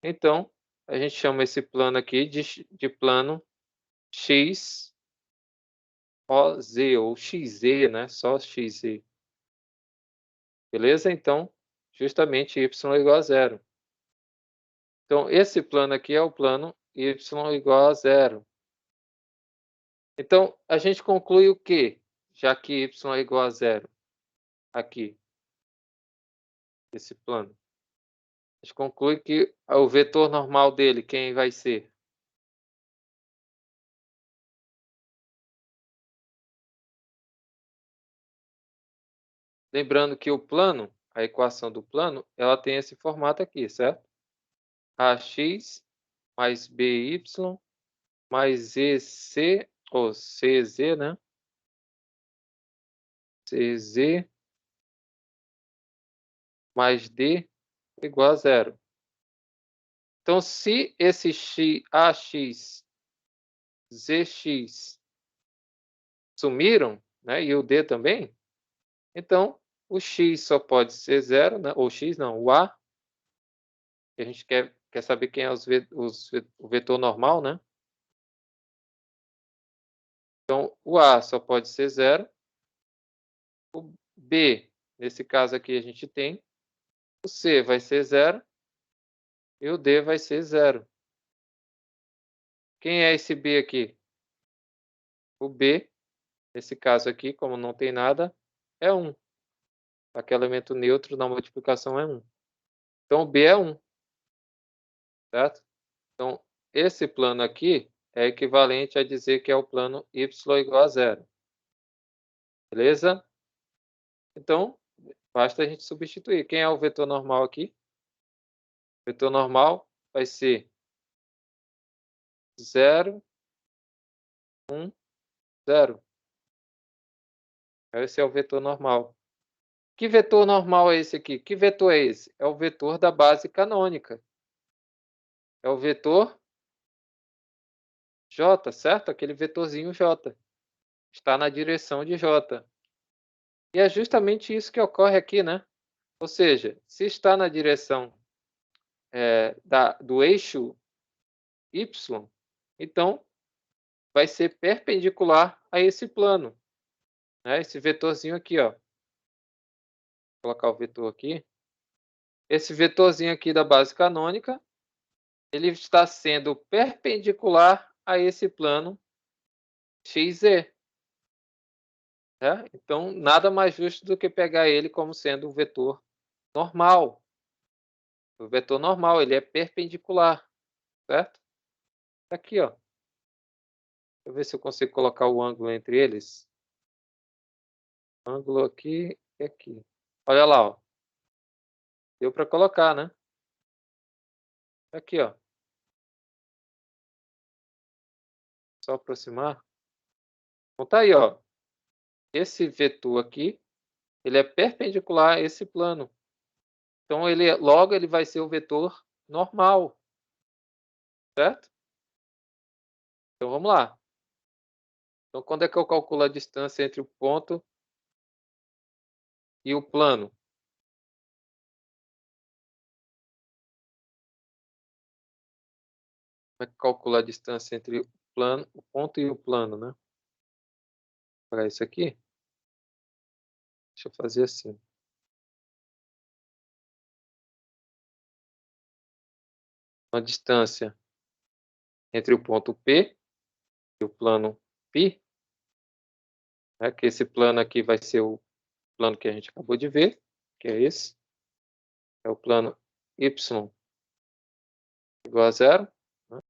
Speaker 1: Então, a gente chama esse plano aqui de plano XOZ ou XZ, né? Só XZ. Beleza? Então, justamente y igual a zero. Então, esse plano aqui é o plano y igual a zero. Então, a gente conclui o quê? Já que y é igual a zero. Aqui, esse plano. A gente conclui que o vetor normal dele, quem vai ser? Lembrando que o plano, a equação do plano, ela tem esse formato aqui, certo? AX mais BY mais EC, ou CZ, né? CZ mais D igual a zero. Então, se esse AX, ZX sumiram, né, e o D também, então o X só pode ser zero, né, ou X não, o A, que a gente quer saber quem é o vetor normal, né? Então, o A só pode ser zero. O B, nesse caso aqui, a gente tem. O C vai ser zero. E o D vai ser zero. Quem é esse B aqui? O B, nesse caso aqui, como não tem nada, é 1. Aquele elemento neutro na multiplicação é 1. Então, o B é 1. Certo? Então, esse plano aqui é equivalente a dizer que é o plano y igual a zero. Beleza? Então, basta a gente substituir. Quem é o vetor normal aqui? O vetor normal vai ser 0, 1, 0. Esse é o vetor normal. Que vetor normal é esse aqui? Que vetor é esse? É o vetor da base canônica. É o vetor J, certo? Aquele vetorzinho J. Está na direção de J. E é justamente isso que ocorre aqui, né? Ou seja, se está na direção do eixo Y, então vai ser perpendicular a esse plano. Né? Esse vetorzinho aqui, ó. Vou colocar o vetor aqui. Esse vetorzinho aqui da base canônica, ele está sendo perpendicular a esse plano XZ. Né? Então, nada mais justo do que pegar ele como sendo um vetor normal. O vetor normal, ele é perpendicular, certo? Aqui, ó. Deixa eu ver se eu consigo colocar o ângulo entre eles. Ângulo aqui e aqui. Olha lá, ó. Deu para colocar, né? Aqui, ó. Só aproximar. Então tá aí, ó. Esse vetor aqui, ele é perpendicular a esse plano. Então logo ele vai ser o vetor normal, certo? Então vamos lá. Então quando é que eu calculo a distância entre o ponto e o plano? Como é que calcula a distância entre o ponto e o plano, né? Para isso aqui, deixa eu fazer assim. A distância entre o ponto P e o plano π, né, que esse plano aqui vai ser o plano que a gente acabou de ver, que é esse. É o plano y igual a zero. Né?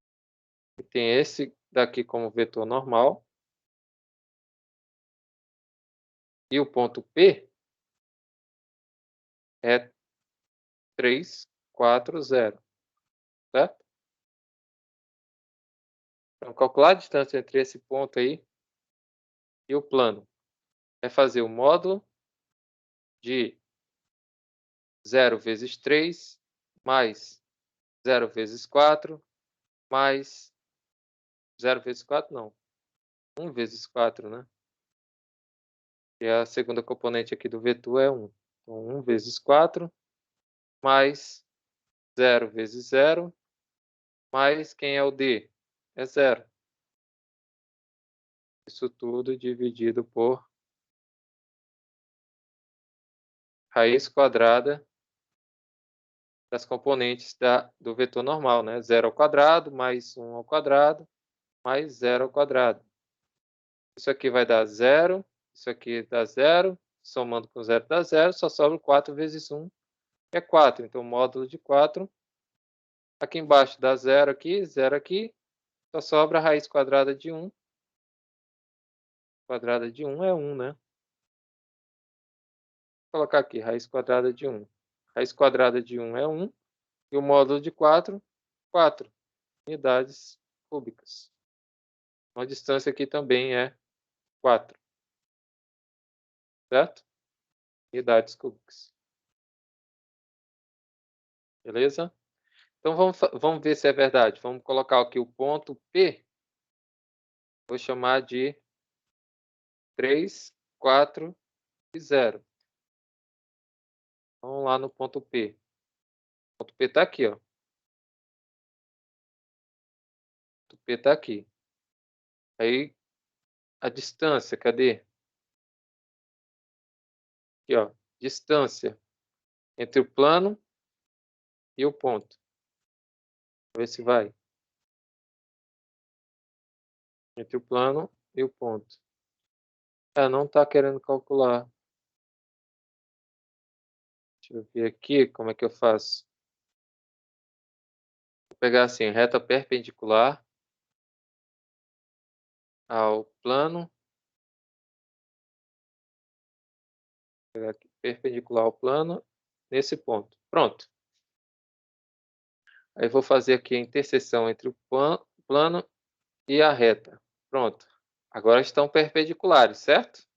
Speaker 1: E tem esse daqui como vetor normal. E o ponto P é 3, 4, 0. Certo? Então, calcular a distância entre esse ponto aí e o plano é fazer o módulo de 0 vezes 3 mais 0 vezes 4 mais 0 vezes 4 não. 1 vezes 4, né? Que é a segunda componente aqui do vetor é 1. Então, 1 vezes 4 mais 0 vezes 0 mais quem é o D? É 0. Isso tudo dividido por raiz quadrada das componentes do vetor normal, né? 0 ao quadrado, mais 1 ao quadrado, mais 0 ao quadrado. Isso aqui vai dar 0, isso aqui dá 0, somando com 0 dá 0, só sobra 4 vezes 1, que é 4. Então, módulo de 4. Aqui embaixo dá 0 aqui, só sobra a raiz quadrada de 1. Quadrada de 1 é 1, né? Vou colocar aqui, raiz quadrada de 1. Raiz quadrada de 1 é 1. E o módulo de 4, 4 unidades cúbicas. A distância aqui também é 4. Certo? Unidades cúbicas. Beleza? Então vamos ver se é verdade. Vamos colocar aqui o ponto P. Vou chamar de 3, 4 e 0. Vamos lá no ponto P. O ponto P está aqui, ó. O ponto P está aqui. Aí a distância, cadê? Aqui, ó. Distância entre o plano e o ponto. Vamos ver se vai. Entre o plano e o ponto. Não está querendo calcular. Deixa eu ver aqui como é que eu faço. Vou pegar assim, reta perpendicular ao plano. Vou pegar aqui, perpendicular ao plano, nesse ponto. Pronto. Aí vou fazer aqui a interseção entre o plano e a reta. Pronto. Agora estão perpendiculares, certo?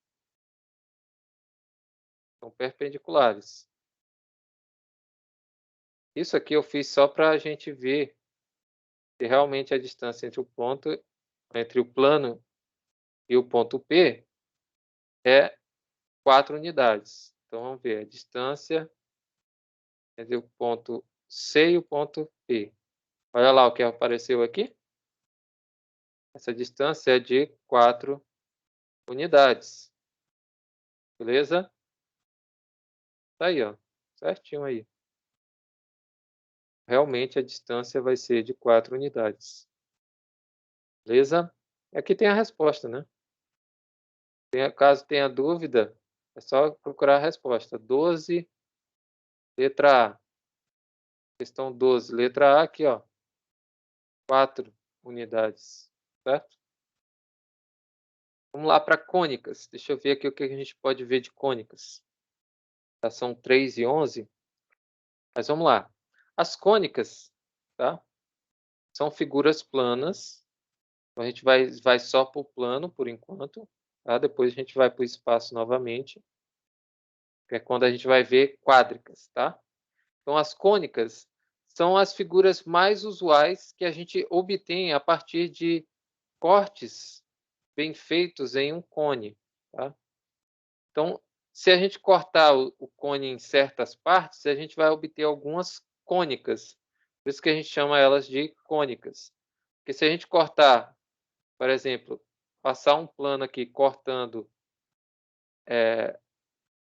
Speaker 1: Estão perpendiculares. Isso aqui eu fiz só para a gente ver se realmente a distância entre o plano e o ponto P é 4 unidades. Então vamos ver a distância entre o ponto C e o ponto P. Olha lá o que apareceu aqui. Essa distância é de 4 unidades. Beleza? Tá aí, ó. Certinho aí. Realmente a distância vai ser de 4 unidades. Beleza? Aqui tem a resposta, né? Caso tenha dúvida, é só procurar a resposta. 12, letra A. Questão 12, letra A, aqui, ó. 4 unidades, certo? Vamos lá para cônicas. Deixa eu ver aqui o que a gente pode ver de cônicas. Já são 3 e 11. Mas vamos lá. As cônicas, tá? São figuras planas. Então, a gente vai só para o plano, por enquanto. Tá? Depois a gente vai para o espaço novamente, que é quando a gente vai ver quádricas, tá? Então, as cônicas são as figuras mais usuais que a gente obtém a partir de cortes bem feitos em um cone, tá? Então, se a gente cortar o cone em certas partes, a gente vai obter algumas cônicas. Por isso que a gente chama elas de cônicas. Porque se a gente cortar, por exemplo, passar um plano aqui cortando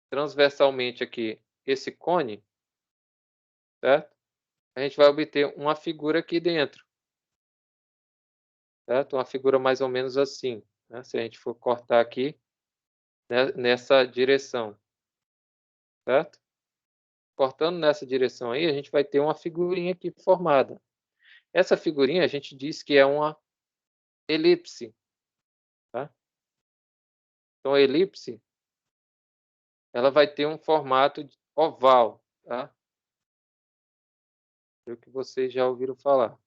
Speaker 1: transversalmente aqui esse cone, certo? A gente vai obter uma figura aqui dentro, certo? Uma figura mais ou menos assim, né? Se a gente for cortar aqui, né, nessa direção, certo? Cortando nessa direção aí, a gente vai ter uma figurinha aqui formada. Essa figurinha a gente diz que é uma elipse, tá? Então, a elipse, ela vai ter um formato oval, tá? É o que vocês já ouviram falar.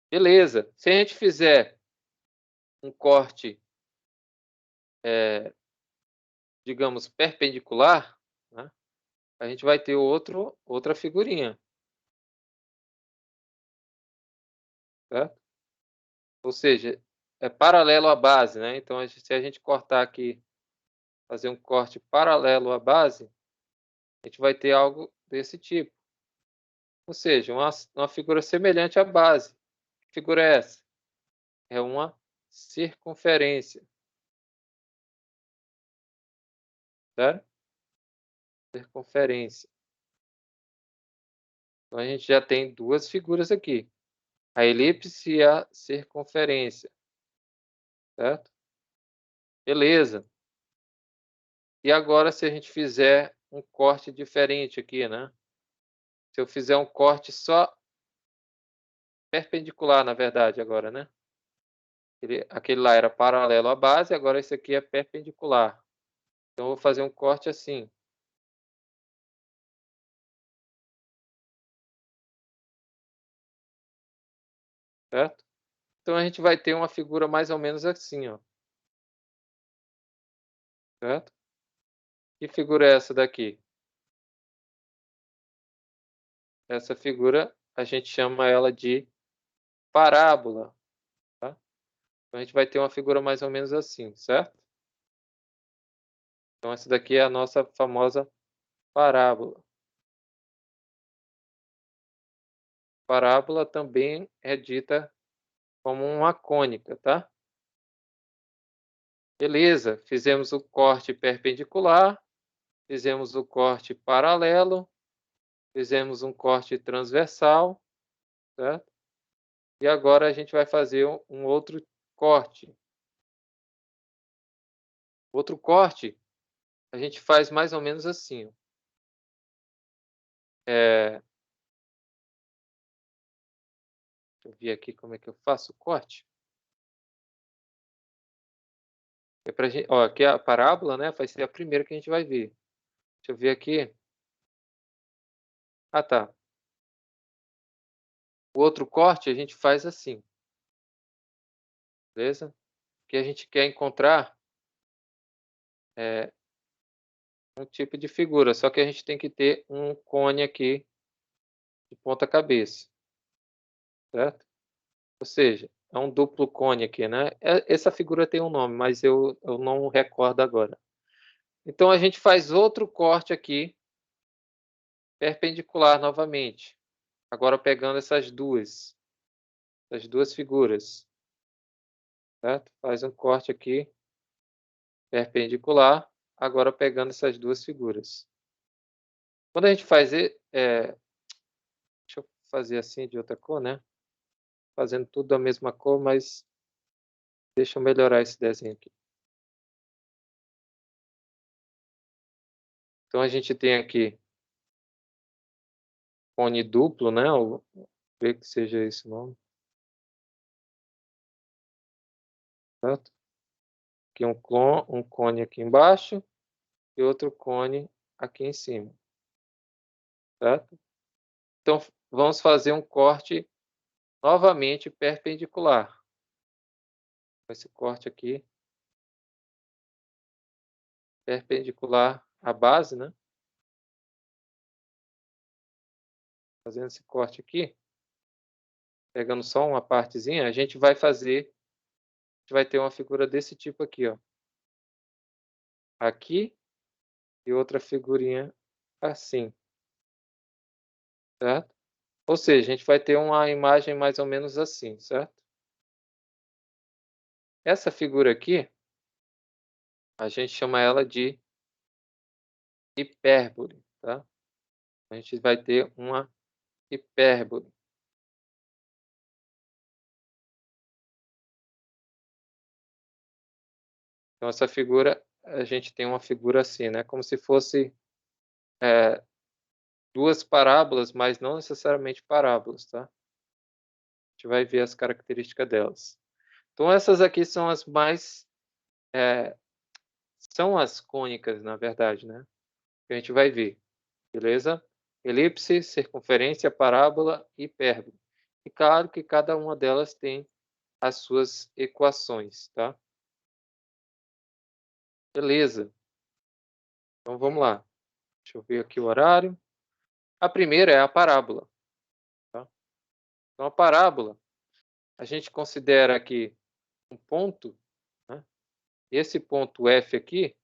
Speaker 1: Beleza. Se a gente fizer um corte, digamos, perpendicular, né, a gente vai ter outra figurinha, certo? Ou seja, é paralelo à base, né? Então, se a gente cortar aqui, fazer um corte paralelo à base, a gente vai ter algo desse tipo. Ou seja, uma figura semelhante à base. Que figura é essa? É uma circunferência, certo? Circunferência. Então, a gente já tem duas figuras aqui. A elipse e a circunferência, certo? Beleza. E agora, se a gente fizer um corte diferente aqui, né? Se eu fizer um corte só perpendicular, na verdade, agora, né? Aquele lá era paralelo à base, agora esse aqui é perpendicular. Então, eu vou fazer um corte assim, certo? Então, a gente vai ter uma figura mais ou menos assim, ó, certo? Que figura é essa daqui? Essa figura, a gente chama ela de parábola, tá? Então, a gente vai ter uma figura mais ou menos assim, certo? Então, essa daqui é a nossa famosa parábola. Parábola também é dita como uma cônica, tá? Beleza, fizemos o corte perpendicular, fizemos o corte paralelo, fizemos um corte transversal, certo? E agora a gente vai fazer um outro corte. Outro corte, a gente faz mais ou menos assim. Deixa eu ver aqui como é que eu faço o corte. É pra gente, ó, aqui a parábola, né? Vai ser a primeira que a gente vai ver. Deixa eu ver aqui. Ah, tá. O outro corte a gente faz assim, beleza? Que a gente quer encontrar um tipo de figura, só que a gente tem que ter um cone aqui de ponta cabeça, certo? Ou seja, é um duplo cone aqui, né? Essa figura tem um nome, mas eu não recordo agora. Então, a gente faz outro corte aqui, perpendicular novamente. Agora pegando essas duas figuras, certo? Faz um corte aqui, perpendicular, agora pegando essas duas figuras. Quando a gente faz, deixa eu fazer assim de outra cor, né? Fazendo tudo da mesma cor, mas deixa eu melhorar esse desenho aqui. Então, a gente tem aqui cone duplo, né? Ver que seja esse o nome, certo? Aqui um cone aqui embaixo e outro cone aqui em cima, certo? Então, vamos fazer um corte novamente perpendicular. Esse corte aqui, perpendicular à base, né? Fazendo esse corte aqui, pegando só uma partezinha, a gente vai ter uma figura desse tipo aqui, ó. Aqui e outra figurinha assim, certo? Ou seja, a gente vai ter uma imagem mais ou menos assim, certo? Essa figura aqui, a gente chama ela de hipérbole, tá? A gente vai ter uma hipérbole. Então, essa figura, a gente tem uma figura assim, né? Como se fosse duas parábolas, mas não necessariamente parábolas, tá? A gente vai ver as características delas. Então, essas aqui são as mais... são as cônicas, na verdade, né? Que a gente vai ver, beleza? Elipse, circunferência, parábola e hipérbole. E claro que cada uma delas tem as suas equações, tá? Beleza. Então, vamos lá. Deixa eu ver aqui o horário. A primeira é a parábola, tá? Então, a parábola, a gente considera aqui um ponto, né? Esse ponto F aqui,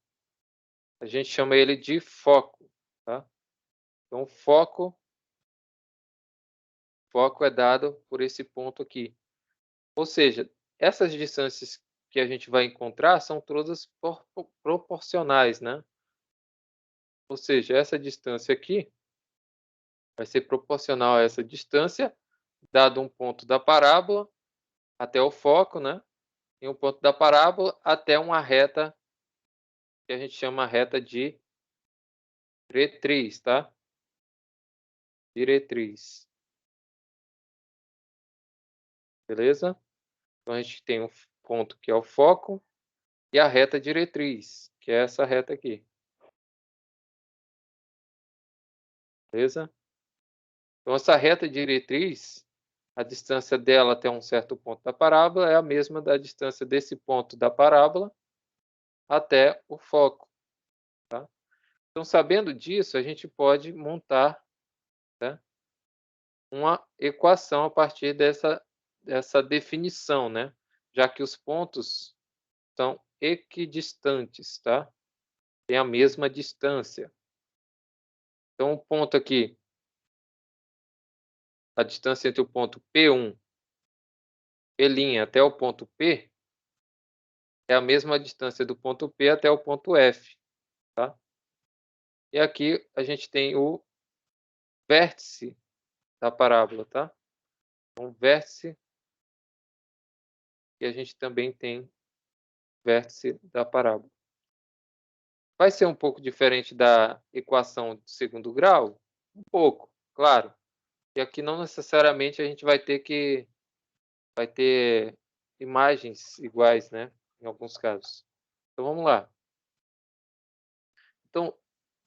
Speaker 1: a gente chama ele de foco, tá? Então, o foco é dado por esse ponto aqui. Ou seja, essas distâncias que a gente vai encontrar são todas proporcionais, né? Ou seja, essa distância aqui vai ser proporcional a essa distância, dado um ponto da parábola até o foco, né? E um ponto da parábola até uma reta que a gente chama reta de diretriz, tá? Diretriz. Beleza? Então, a gente tem um ponto que é o foco e a reta diretriz, que é essa reta aqui. Beleza? Então, essa reta diretriz, a distância dela até um certo ponto da parábola é a mesma da distância desse ponto da parábola até o foco. Tá? Então, sabendo disso, a gente pode montar, né, uma equação a partir dessa definição, né? Já que os pontos são equidistantes, tá? Tem a mesma distância. Então, o ponto aqui, a distância entre o ponto P1, P' até o ponto P, é a mesma distância do ponto P até o ponto F, tá? E aqui a gente tem o vértice da parábola, tá? Um vértice, e a gente também tem vértice da parábola. Vai ser um pouco diferente da equação de segundo grau? Um pouco, claro. E aqui não necessariamente a gente vai ter imagens iguais, né? Em alguns casos. Então vamos lá. Então,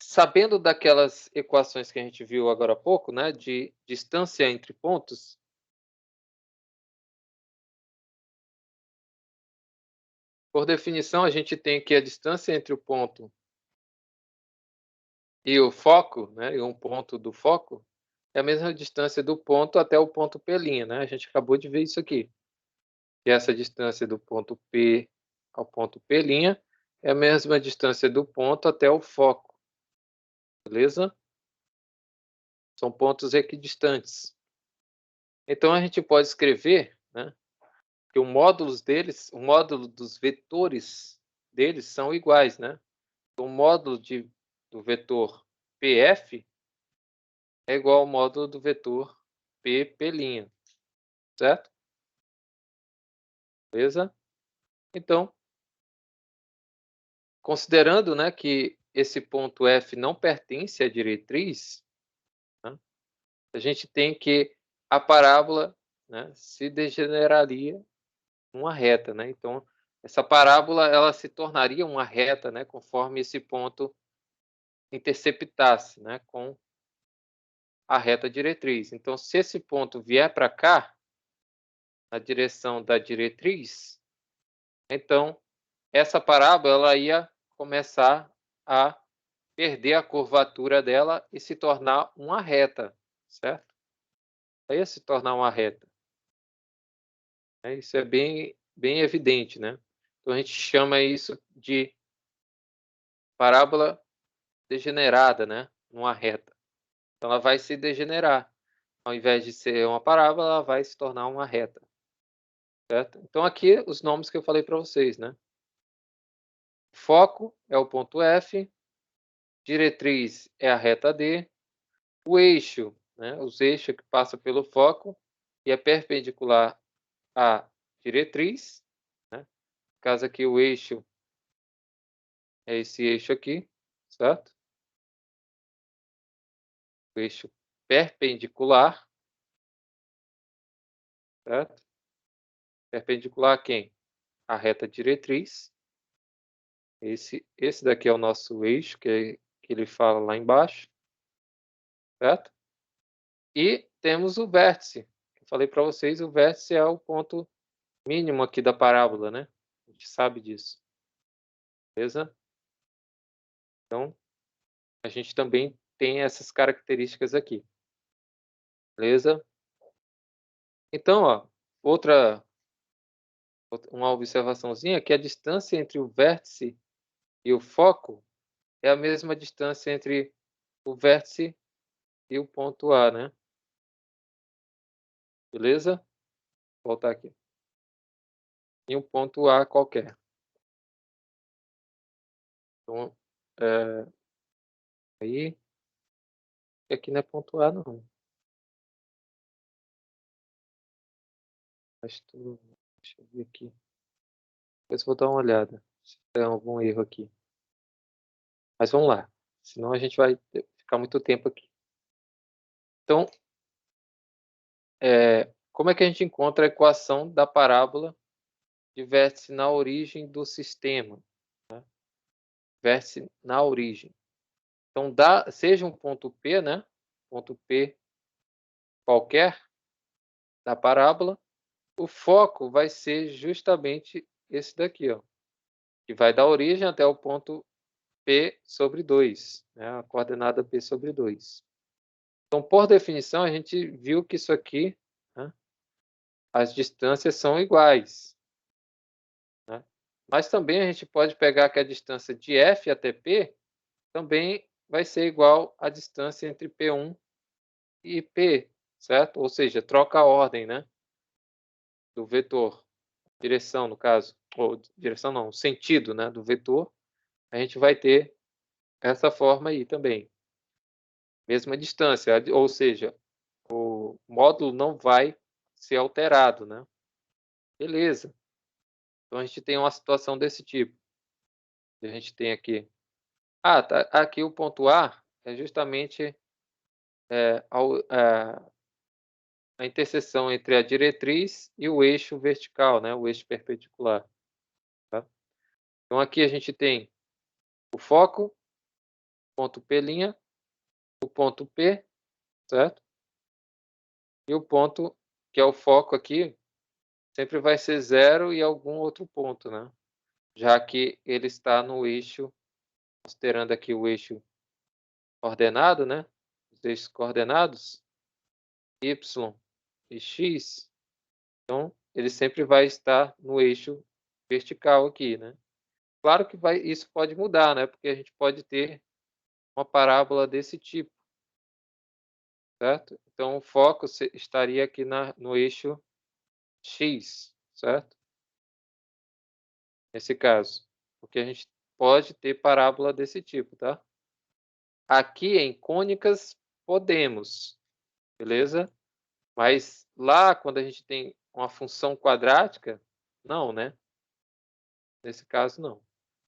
Speaker 1: sabendo daquelas equações que a gente viu agora há pouco, né? De distância entre pontos, por definição, a gente tem que a distância entre o ponto e o foco, né? E um ponto do foco é a mesma distância do ponto até o ponto P', né? A gente acabou de ver isso aqui. E essa distância do ponto P ao ponto P' é a mesma distância do ponto até o foco. Beleza? São pontos equidistantes. Então, a gente pode escrever, né, que o módulo dos vetores deles são iguais, né? Então, o módulo do vetor PF é igual ao módulo do vetor P', certo? Beleza? Então, considerando, né, que esse ponto F não pertence à diretriz, né, a gente tem que a parábola, né, se degeneraria uma reta, né? Então, essa parábola ela se tornaria uma reta, né, conforme esse ponto interceptasse, né, com a reta diretriz. Então, se esse ponto vier para cá, na direção da diretriz, então essa parábola ela ia começar a perder a curvatura dela e se tornar uma reta, certo? Aí ia se tornar uma reta. Isso é bem evidente, né? Então a gente chama isso de parábola degenerada, né? Uma reta. Então ela vai se degenerar. Ao invés de ser uma parábola, ela vai se tornar uma reta. Certo? Então aqui os nomes que eu falei para vocês, né? Foco é o ponto F, diretriz é a reta D, o eixo, né? Os eixos que passam pelo foco e é perpendicular à diretriz, né? No caso aqui o eixo é esse eixo aqui, certo? O eixo perpendicular, certo? Perpendicular a quem? A reta diretriz. Esse daqui é o nosso eixo, que ele fala lá embaixo, certo? E temos o vértice. Eu falei para vocês, o vértice é o ponto mínimo aqui da parábola, né? A gente sabe disso. Beleza? Então, a gente também tem essas características aqui. Beleza? Então, ó, uma observaçãozinha, que a distância entre o vértice e o foco é a mesma distância entre o vértice e o ponto A, né? Beleza? Vou voltar aqui. Em um ponto A qualquer. Então, aí, aqui não é ponto A, não. Deixa eu ver aqui. Depois eu vou dar uma olhada se tem algum erro aqui. Mas vamos lá. Senão a gente vai ficar muito tempo aqui. Então, como é que a gente encontra a equação da parábola de vértice na origem do sistema? Né? Vértice na origem. Então, seja um ponto P, né? Ponto P qualquer da parábola, o foco vai ser justamente esse daqui, ó, que vai da origem até o ponto P sobre 2, né? A coordenada P sobre 2. Então, por definição, a gente viu que isso aqui, né, as distâncias são iguais. Né? Mas também a gente pode pegar que a distância de F até P também vai ser igual à distância entre P1 e P, certo? Ou seja, troca a ordem, né, do vetor, direção no caso, ou direção não, sentido, né, do vetor, a gente vai ter essa forma aí também. Mesma distância, ou seja, o módulo não vai ser alterado, né? Beleza. Então a gente tem uma situação desse tipo. A gente tem aqui. Tá. Aqui o ponto A é justamente a interseção entre a diretriz e o eixo vertical, né? O eixo perpendicular. Tá? Então aqui a gente tem o foco, ponto P', o ponto P, certo? E o ponto que é o foco aqui sempre vai ser 0 e algum outro ponto, né? Já que ele está no eixo, considerando aqui o eixo coordenado, né? Os eixos coordenados, y e x, então ele sempre vai estar no eixo vertical aqui, né? Claro que isso pode mudar, né? Porque a gente pode ter uma parábola desse tipo, certo? Então o foco estaria aqui no eixo x, certo? Nesse caso, porque a gente pode ter parábola desse tipo, tá? Aqui em cônicas podemos, beleza? Mas lá, quando a gente tem uma função quadrática, não, né? Nesse caso, não.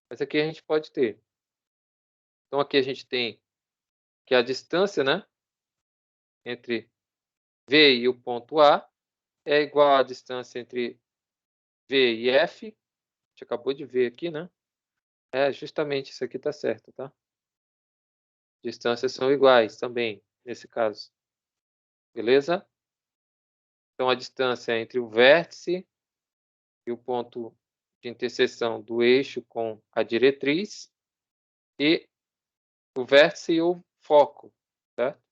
Speaker 1: Mas aqui a gente pode ter. Então, aqui a gente tem que a distância, né, entre V e o ponto A é igual à distância entre V e F. A gente acabou de ver aqui, né? Justamente isso aqui está certo, tá? Distâncias são iguais também, nesse caso. beleza? Então, a distância entre o vértice e o ponto de interseção do eixo com a diretriz e o vértice e o foco, certo?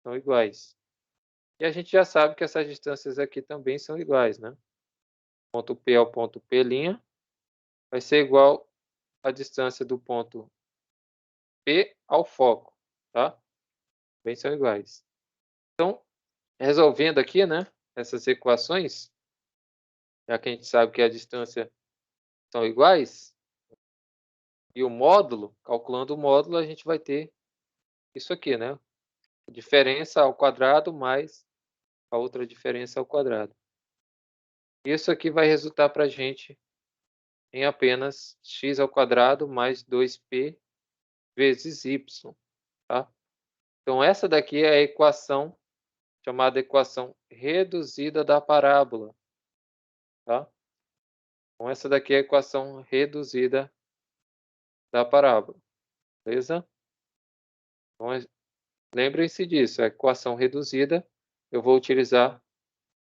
Speaker 1: São iguais. E a gente já sabe que essas distâncias aqui também são iguais, né? Ponto P ao ponto P' vai ser igual à distância do ponto P ao foco, tá? Também são iguais. Então, resolvendo aqui, né, essas equações, já que a gente sabe que a distância são iguais, e o módulo, calculando o módulo, a gente vai ter isso aqui, né? Diferença ao quadrado mais a outra diferença ao quadrado. Isso aqui vai resultar para a gente em apenas x ao quadrado mais 2p vezes y, tá? Então, essa daqui é a equação chamada equação reduzida da parábola, tá? Então, essa daqui é a equação reduzida da parábola, beleza? Então, lembrem-se disso, a equação reduzida, eu vou utilizar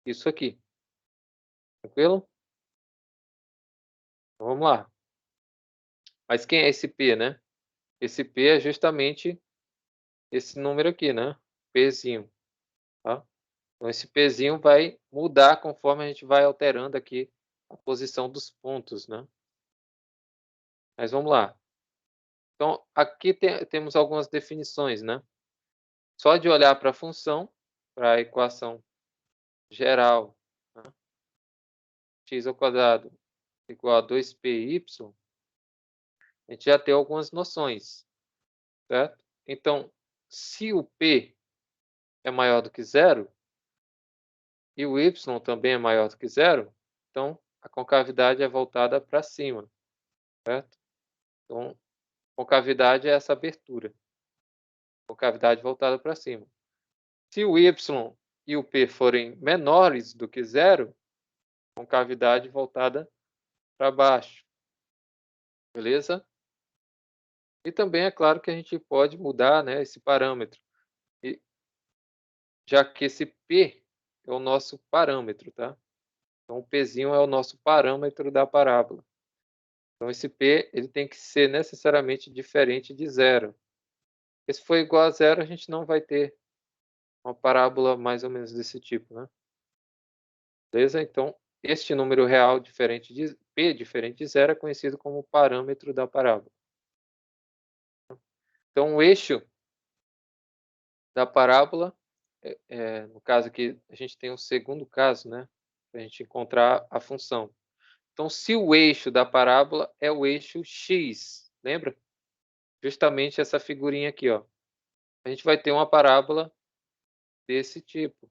Speaker 1: isso aqui, tranquilo? Então, vamos lá. Mas quem é esse P, né? Esse P é justamente esse número aqui, né? Pzinho, tá? Então, esse Pzinho vai mudar conforme a gente vai alterando aqui a posição dos pontos, né? Mas vamos lá. Então, aqui temos algumas definições, né? Só de olhar para a função, para a equação geral, né? X ao quadrado igual a 2py, a gente já tem algumas noções, certo? Então, se o p é maior do que zero e o y também é maior do que zero, então a concavidade é voltada para cima, certo? Então, concavidade é essa abertura, concavidade voltada para cima. Se o y e o p forem menores do que zero, concavidade voltada para baixo, beleza? E também é claro que a gente pode mudar, né, esse parâmetro, e, já que esse p é o nosso parâmetro, tá? Então, o pzinho é o nosso parâmetro da parábola. Então, esse p ele tem que ser necessariamente diferente de zero. Porque se for igual a zero, a gente não vai ter uma parábola mais ou menos desse tipo, né? Beleza? Então, este número real diferente de p diferente de zero é conhecido como parâmetro da parábola. Então, o eixo da parábola, no caso aqui, a gente tem um segundo caso, né? Para a gente encontrar a função. Então, se o eixo da parábola é o eixo x, lembra? Justamente essa figurinha aqui, ó. A gente vai ter uma parábola desse tipo,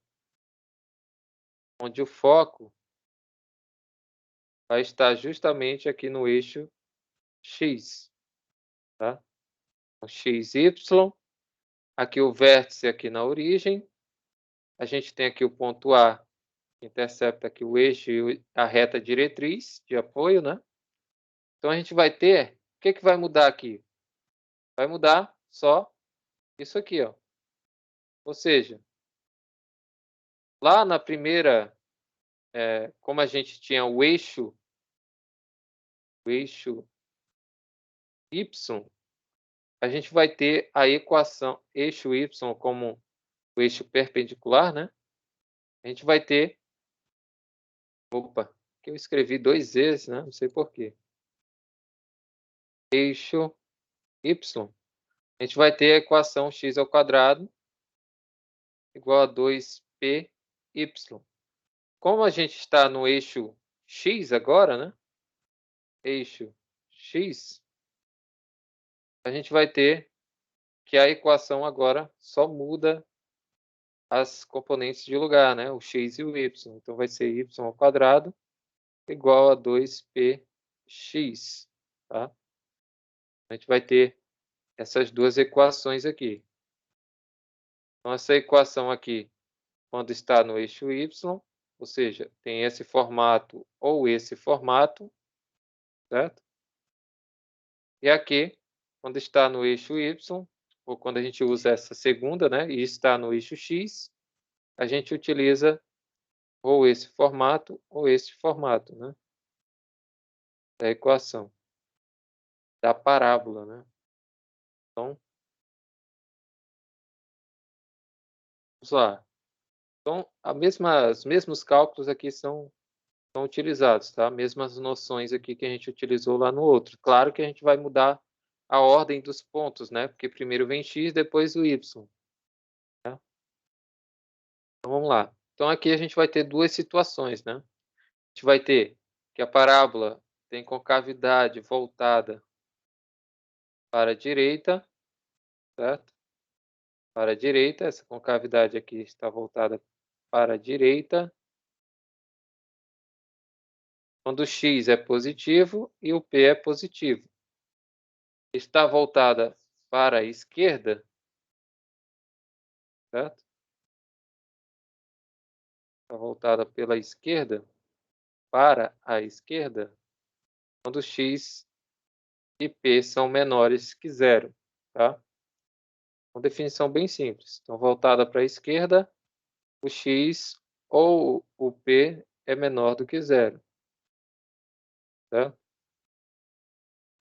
Speaker 1: onde o foco vai estar justamente aqui no eixo x, tá? Então, xy, aqui o vértice aqui na origem, a gente tem aqui o ponto A, que intercepta aqui o eixo e a reta diretriz de apoio, né? Então, a gente vai ter, o que vai mudar aqui? Vai mudar só isso aqui, ó. Ou seja, lá na primeira, como a gente tinha o eixo y, a gente vai ter a equação eixo y como o eixo perpendicular, né? A gente vai ter, opa, que eu escrevi 2 vezes, né? Não sei por quê. Eixo y, a gente vai ter a equação x ao quadrado igual a 2py. Como a gente está no eixo x agora, né? Eixo x, a gente vai ter que a equação agora só muda as componentes de lugar, né? O x e o y. Então, vai ser y ao quadrado igual a 2px, tá? A gente vai ter essas duas equações aqui. Então, essa equação aqui, quando está no eixo y, ou seja, tem esse formato ou esse formato, certo? E aqui, quando está no eixo y, ou quando a gente usa essa segunda, né, e está no eixo x, a gente utiliza ou esse formato ou esse formato, né, da equação, da parábola, né. Então, vamos lá. Então, os mesmos cálculos aqui são utilizados, tá? Mesmas noções aqui que a gente utilizou lá no outro. Claro que a gente vai mudar a ordem dos pontos, né? Porque primeiro vem x, depois o y, tá? Então vamos lá. Então aqui a gente vai ter duas situações, né? A gente vai ter que a parábola tem concavidade voltada para a direita, certo? Para a direita, essa concavidade aqui está voltada para a direita, quando o x é positivo e o p é positivo. Está voltada para a esquerda, certo? Está voltada pela esquerda, para a esquerda, quando x e p são menores que zero, tá? Uma definição bem simples. Então, voltada para a esquerda, o x ou o p é menor do que zero, tá?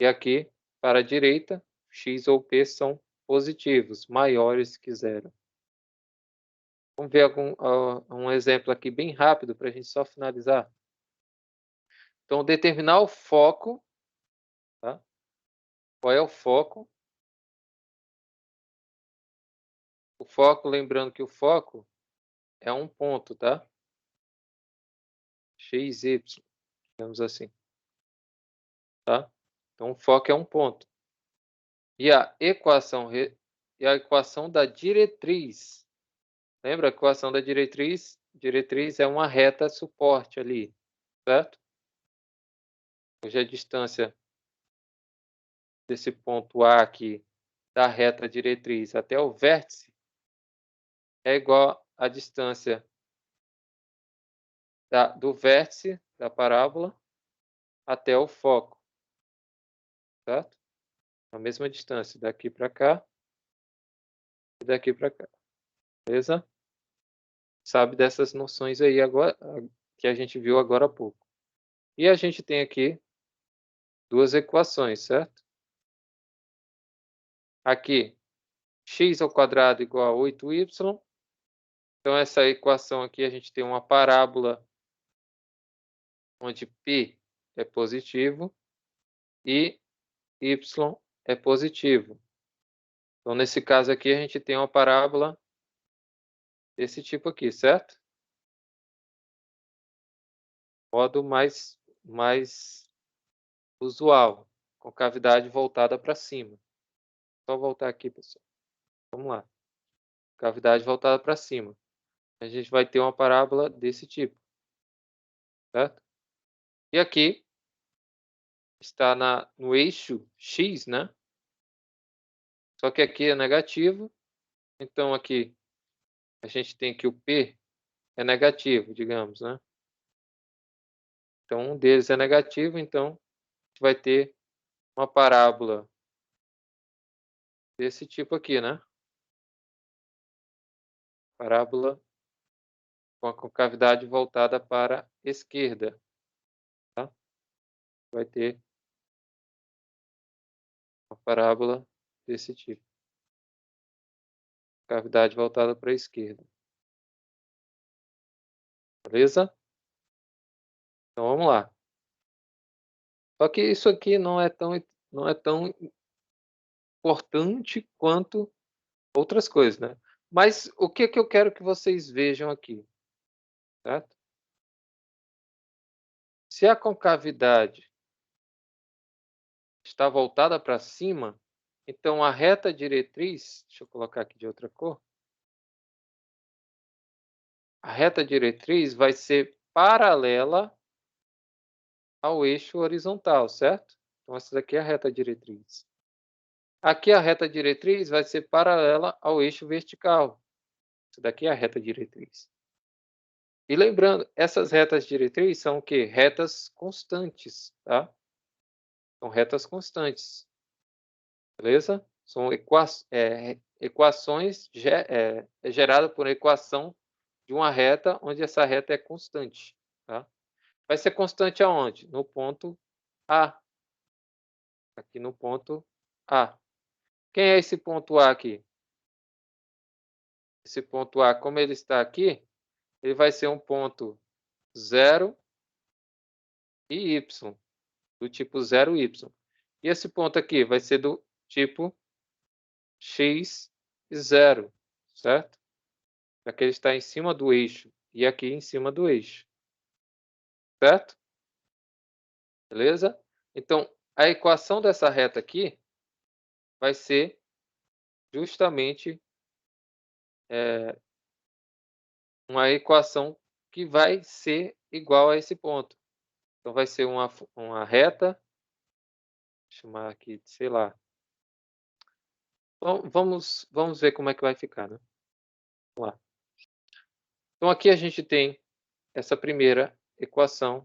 Speaker 1: E aqui, para a direita, x ou p são positivos, maiores que zero. Vamos ver um exemplo aqui bem rápido para a gente só finalizar. Então, determinar o foco, tá? Qual é o foco? O foco, lembrando que o foco é um ponto, tá? X, Y, digamos assim, tá? Então, o foco é um ponto. E a equação da diretriz. Lembra a equação da diretriz? Diretriz é uma reta suporte ali, certo? Hoje a distância desse ponto A aqui da reta diretriz até o vértice é igual à distância do vértice da parábola até o foco, certo? A mesma distância daqui para cá e daqui para cá, beleza? Sabe dessas noções aí agora que a gente viu agora há pouco. E a gente tem aqui duas equações, certo? Aqui, x ao quadrado igual a 8y. Então, essa equação aqui, a gente tem uma parábola onde p é positivo e y é positivo. Então, nesse caso aqui, a gente tem uma parábola desse tipo aqui, certo? Modo mais usual, com cavidade voltada para cima. Só voltar aqui, pessoal. Vamos lá. Cavidade voltada para cima. A gente vai ter uma parábola desse tipo, certo? E aqui está no eixo x, né? Só que aqui é negativo, então aqui a gente tem que o p é negativo, digamos, né? Então um deles é negativo, então a gente vai ter uma parábola desse tipo aqui, né? Parábola com a concavidade voltada para a esquerda, tá? Vai ter uma parábola desse tipo. Cavidade voltada para a esquerda. Beleza? Então vamos lá. Só que isso aqui não é tão importante quanto outras coisas, né? Mas o que que eu quero que vocês vejam aqui, certo? Se a concavidade está voltada para cima, então a reta diretriz, deixa eu colocar aqui de outra cor, a reta diretriz vai ser paralela ao eixo horizontal, certo? Então essa daqui é a reta diretriz. Aqui a reta diretriz vai ser paralela ao eixo vertical. Isso daqui é a reta diretriz. E lembrando, essas retas diretrizes são o quê? Retas constantes, tá? São retas constantes, beleza? São equações geradas por equação de uma reta onde essa reta é constante, tá? Vai ser constante aonde? No ponto A. Aqui no ponto A. Quem é esse ponto A aqui? Esse ponto A, como ele está aqui, ele vai ser um ponto 0 e y, do tipo 0y. E esse ponto aqui vai ser do tipo x e 0, certo? Aqui ele está em cima do eixo e aqui em cima do eixo, certo? Beleza? Então, a equação dessa reta aqui vai ser justamente uma equação que vai ser igual a esse ponto. Então, vai ser uma reta, vou chamar aqui, sei lá. Então, vamos ver como é que vai ficar, né? Vamos lá. Então, aqui a gente tem essa primeira equação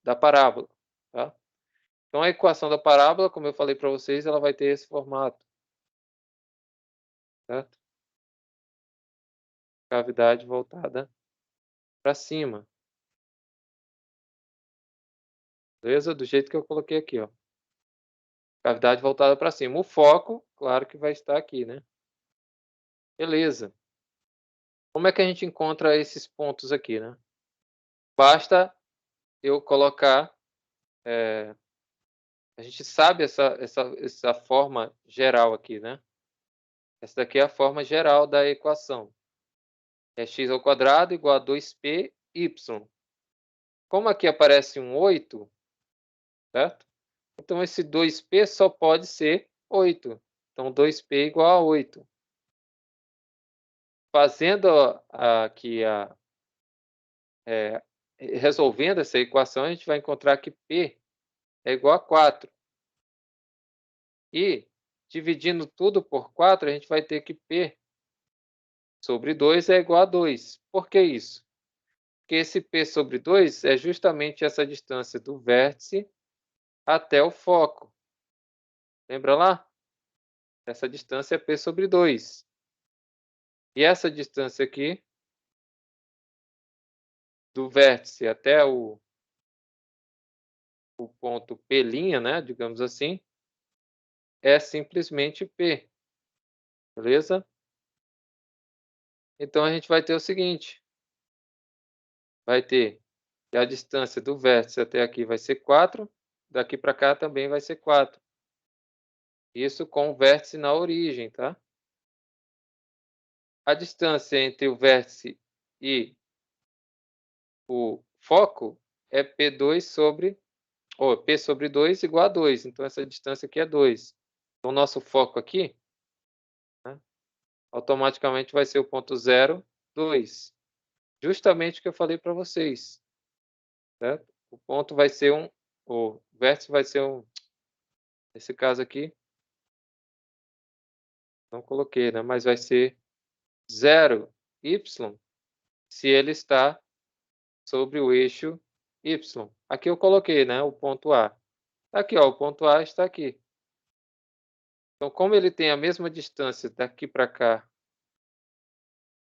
Speaker 1: da parábola, tá? Então, a equação da parábola, como eu falei para vocês, ela vai ter esse formato, certo? Cavidade voltada para cima. Beleza? Do jeito que eu coloquei aqui, ó. Cavidade voltada para cima. O foco, claro que vai estar aqui, né? Beleza. Como é que a gente encontra esses pontos aqui, né? Basta eu colocar... a gente sabe essa forma geral aqui, né? Essa daqui é a forma geral da equação. É x² igual a 2py. Como aqui aparece um 8, certo? Então, esse 2p só pode ser 8. Então, 2p igual a 8. Fazendo aqui resolvendo essa equação, a gente vai encontrar que p é igual a 4. E, dividindo tudo por 4, a gente vai ter que p sobre 2 é igual a 2. Por que isso? Porque esse p sobre 2 é justamente essa distância do vértice até o foco. Lembra lá? Essa distância é p sobre 2. E essa distância aqui, do vértice até o ponto P', né, digamos assim, é simplesmente P. Beleza? Então, a gente vai ter o seguinte. Vai ter que a distância do vértice até aqui vai ser 4. Daqui para cá também vai ser 4. Isso com o vértice na origem, tá? A distância entre o vértice e o foco é P2 sobre... ou P sobre 2 igual a 2. Então, essa distância aqui é 2. Então, o nosso foco aqui, né, automaticamente vai ser o ponto 0, 2. Justamente o que eu falei para vocês, certo? O ponto vai ser o vértice vai ser nesse caso aqui, não coloquei, né? Mas vai ser 0y se ele está sobre o eixo y. Aqui eu coloquei, né? O ponto A. Aqui, ó, o ponto A está aqui. Então, como ele tem a mesma distância daqui para cá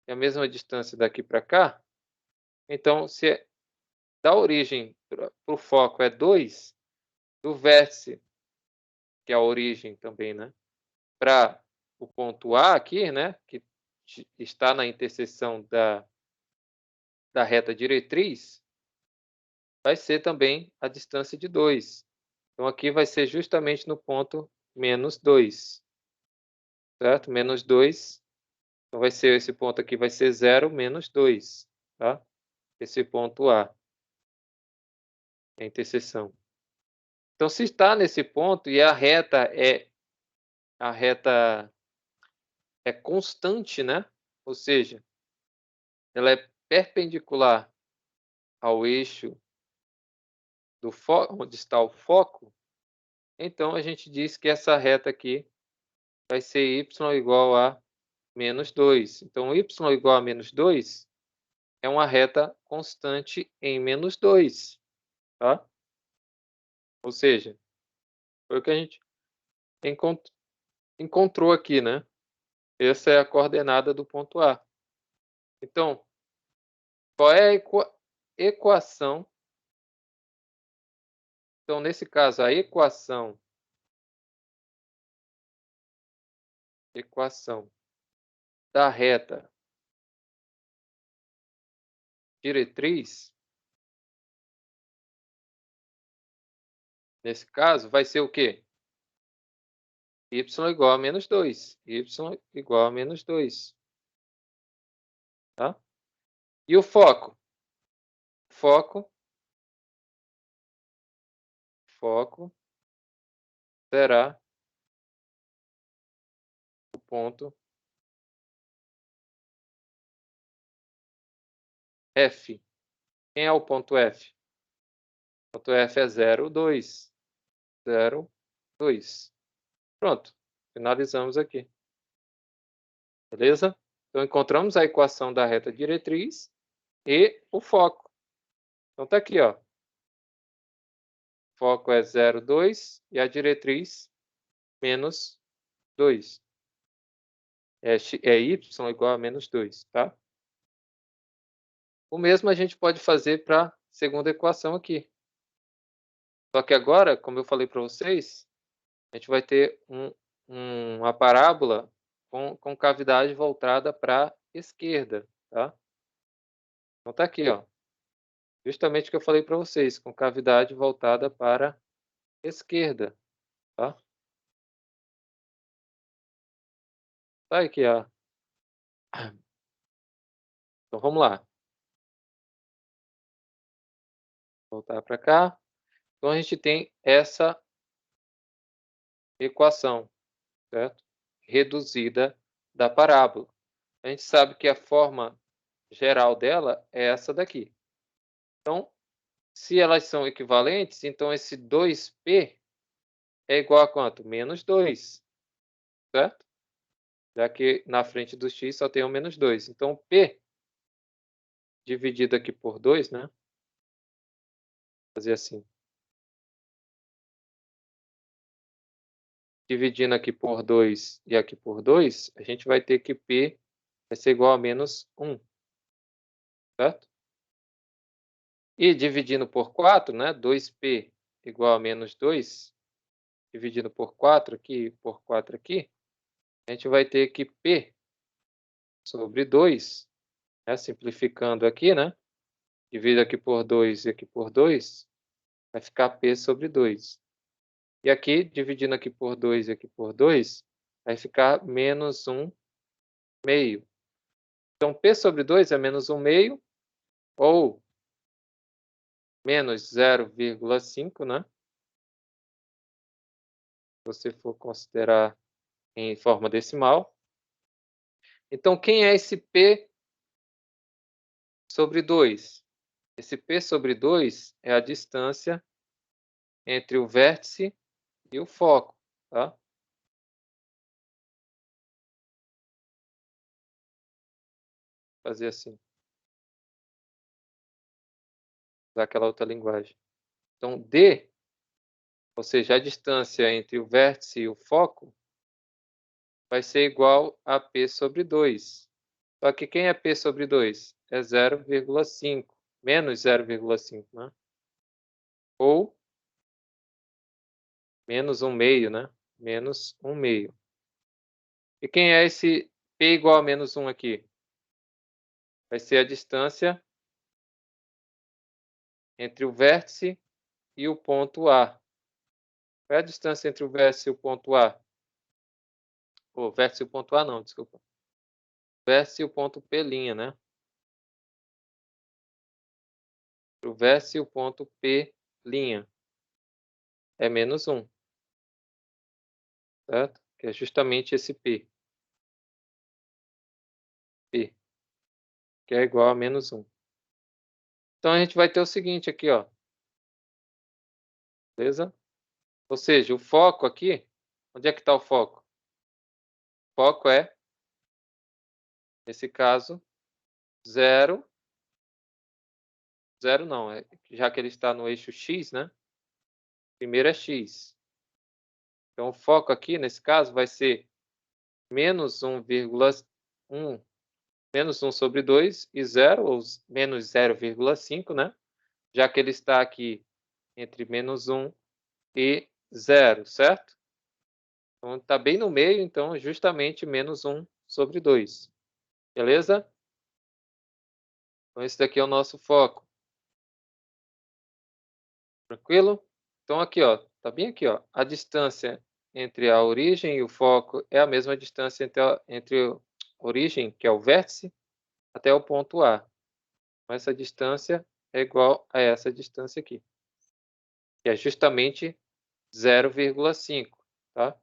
Speaker 1: e a mesma distância daqui para cá, então, se da origem para o foco é 2, do vértice, que é a origem também, né? Para o ponto A aqui, né? Que está na interseção da reta diretriz, vai ser também a distância de 2. Então, aqui vai ser justamente no ponto menos 2, certo? Menos 2. Então, vai ser esse ponto aqui, vai ser 0 menos 2, tá? Esse ponto A, a interseção. Então, se está nesse ponto e a reta é constante, né? Ou seja, ela é perpendicular ao eixo do foco, onde está o foco, então a gente diz que essa reta aqui vai ser y igual a menos 2. Então, y igual a menos 2 é uma reta constante em menos 2, tá? Ou seja, foi o que a gente encontrou aqui, né? Essa é a coordenada do ponto A. Então, qual é a equação? Então, nesse caso, a equação da reta diretriz, nesse caso, vai ser o quê? Y igual a menos 2. Y igual a menos 2. Tá? E o foco? Foco será o ponto F. Quem é o ponto F? O ponto F é 0, 2. 0, 2. Pronto. Finalizamos aqui. Beleza? Então, encontramos a equação da reta diretriz e o foco. Então, tá aqui, ó. O foco é 0, 2 e a diretriz menos 2. É y igual a menos 2, tá? O mesmo a gente pode fazer para a segunda equação aqui. Só que agora, como eu falei para vocês, a gente vai ter uma parábola com cavidade voltada para a esquerda, tá? Então tá aqui, ó. Justamente o que eu falei para vocês, com cavidade voltada para a esquerda, tá? Tá aqui, ó. Então vamos lá. Voltar para cá. Então a gente tem essa equação, certo? Reduzida da parábola. A gente sabe que a forma geral dela é essa daqui. Então, se elas são equivalentes, então esse 2p é igual a quanto? Menos 2, certo? Já que na frente do x só tem o menos 2. Então, p dividido aqui por 2, né? Vou fazer assim. Dividindo aqui por 2 e aqui por 2, a gente vai ter que p vai ser igual a menos 1, certo? E dividindo por 4, né? 2p igual a menos 2, dividindo por 4 aqui, por 4 aqui, a gente vai ter que p sobre 2, né? Simplificando aqui, né? Divido aqui por 2 e aqui por 2, vai ficar p sobre 2. E aqui, dividindo aqui por 2 e aqui por 2, vai ficar menos 1 meio. Então, p sobre 2 é menos 1 meio, ou menos 0,5, né? Se você for considerar em forma decimal. Então, quem é esse p sobre 2? Esse p sobre 2 é a distância entre o vértice e o foco, tá? Fazer assim. Usar aquela outra linguagem. Então, d, ou seja, a distância entre o vértice e o foco, vai ser igual a p sobre 2. Só que quem é p sobre 2? É 0,5, menos 0,5, né? Ou menos 1 meio, né? Menos 1 meio. E quem é esse p igual a menos 1 aqui? Vai ser a distância entre o vértice e o ponto A. Qual é a distância entre o vértice e o ponto A? O vértice e o ponto A não, desculpa. O vértice e o ponto P', né? O vértice e o ponto P' é menos 1, certo? Que é justamente esse P, que é igual a menos 1. Então, a gente vai ter o seguinte aqui, ó. Beleza? Ou seja, o foco aqui, onde é que está o foco? O foco é, nesse caso, 0, 0 não, já que ele está no eixo x, né? Primeiro é x. Então, o foco aqui, nesse caso, vai ser menos 1,1 menos 1 sobre 2 e 0, ou menos 0,5, né? Já que ele está aqui entre menos 1 e 0, certo? Então, está bem no meio, então, justamente menos 1 sobre 2. Beleza? Então, esse daqui é o nosso foco. Tranquilo? Então, aqui, ó, tá bem aqui, ó. A distância entre a origem e o foco é a mesma distância entre a origem, que é o vértice, até o ponto A. Essa distância é igual a essa distância aqui, que é justamente 0,5, tá?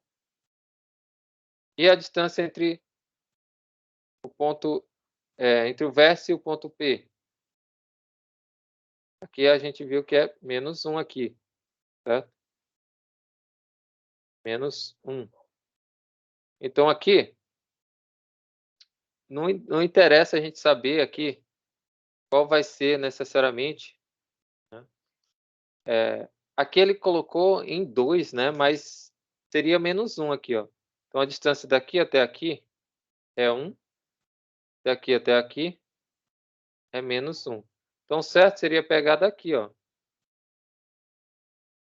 Speaker 1: E a distância entre o ponto, entre o vértice e o ponto P? Aqui a gente viu que é menos 1 aqui, certo? Menos 1. Então aqui, não interessa a gente saber aqui qual vai ser necessariamente, né? Aqui ele colocou em 2, né? Mas seria menos 1 aqui, ó. Então a distância daqui até aqui é 1, daqui até aqui é menos 1. Então o certo seria pegar daqui, ó.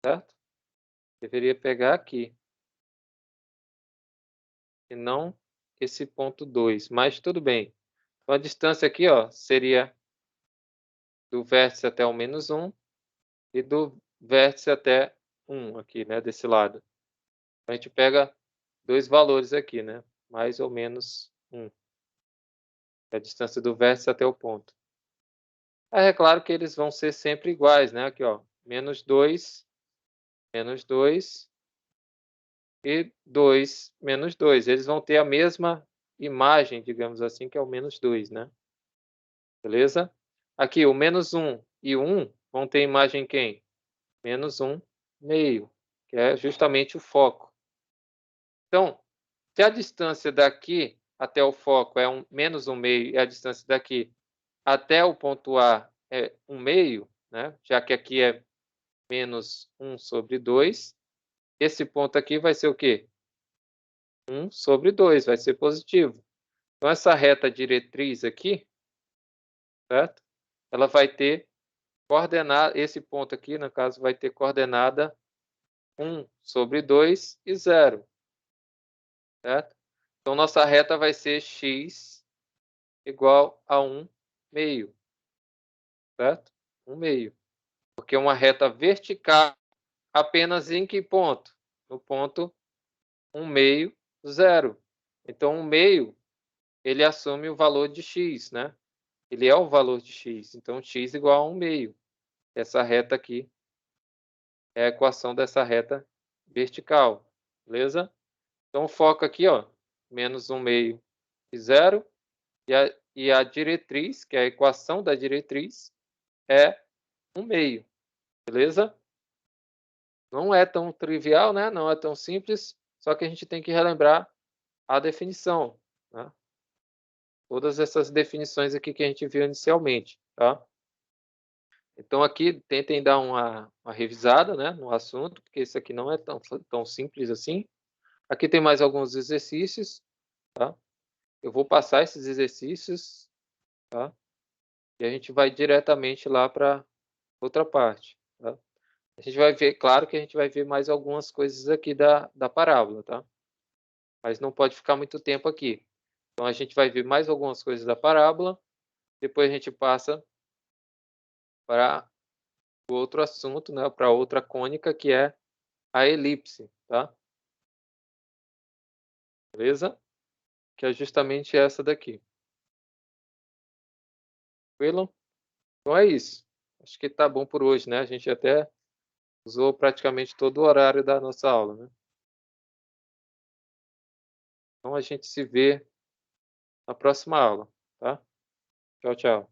Speaker 1: Certo? Deveria pegar aqui. E não esse ponto 2, mas tudo bem. Então a distância aqui, ó, seria do vértice até o menos 1 e do vértice até 1 aqui, né, desse lado. A gente pega dois valores aqui, né, mais ou menos 1. É a distância do vértice até o ponto. Aí é claro que eles vão ser sempre iguais, né, aqui, ó, menos 2 e 2 menos 2. Eles vão ter a mesma imagem, digamos assim, que é o menos 2, né? Beleza? Aqui, o menos 1 e o 1 vão ter imagem quem? Menos 1 meio, que é justamente o foco. Então, se a distância daqui até o foco é menos 1 meio e a distância daqui até o ponto A é 1 meio, né? Já que aqui é menos 1 sobre 2, esse ponto aqui vai ser o quê? 1 sobre 2, vai ser positivo. Então, essa reta diretriz aqui, certo? Ela vai ter coordenada, esse ponto aqui, no caso, vai ter coordenada 1 sobre 2 e 0, certo? Então, nossa reta vai ser x igual a 1 meio, certo? 1 meio. Porque é uma reta vertical apenas em que ponto? No ponto 1 meio, 0. Então, 1 meio, ele assume o valor de x, né? Ele é o valor de x. Então, x igual a 1 meio. Essa reta aqui é a equação dessa reta vertical, beleza? Então, o foco aqui, ó, menos 1 meio e 0. E a diretriz, que é a equação da diretriz, é 1 meio, beleza? Não é tão trivial, né? Não é tão simples, só que a gente tem que relembrar a definição, né? Todas essas definições aqui que a gente viu inicialmente, tá? Então aqui tentem dar uma revisada, né, no assunto, porque isso aqui não é tão simples assim. Aqui tem mais alguns exercícios, tá? Eu vou passar esses exercícios, tá? E a gente vai diretamente lá para outra parte, tá? A gente vai ver, claro que a gente vai ver mais algumas coisas aqui da parábola, tá? Mas não pode ficar muito tempo aqui. Então a gente vai ver mais algumas coisas da parábola, depois a gente passa para o outro assunto, né, para outra cônica, que é a elipse, tá? Beleza? Que é justamente essa daqui. Tranquilo? Então é isso. Acho que tá bom por hoje, né? A gente até usou praticamente todo o horário da nossa aula, né? Então a gente se vê na próxima aula, tá? Tchau, tchau.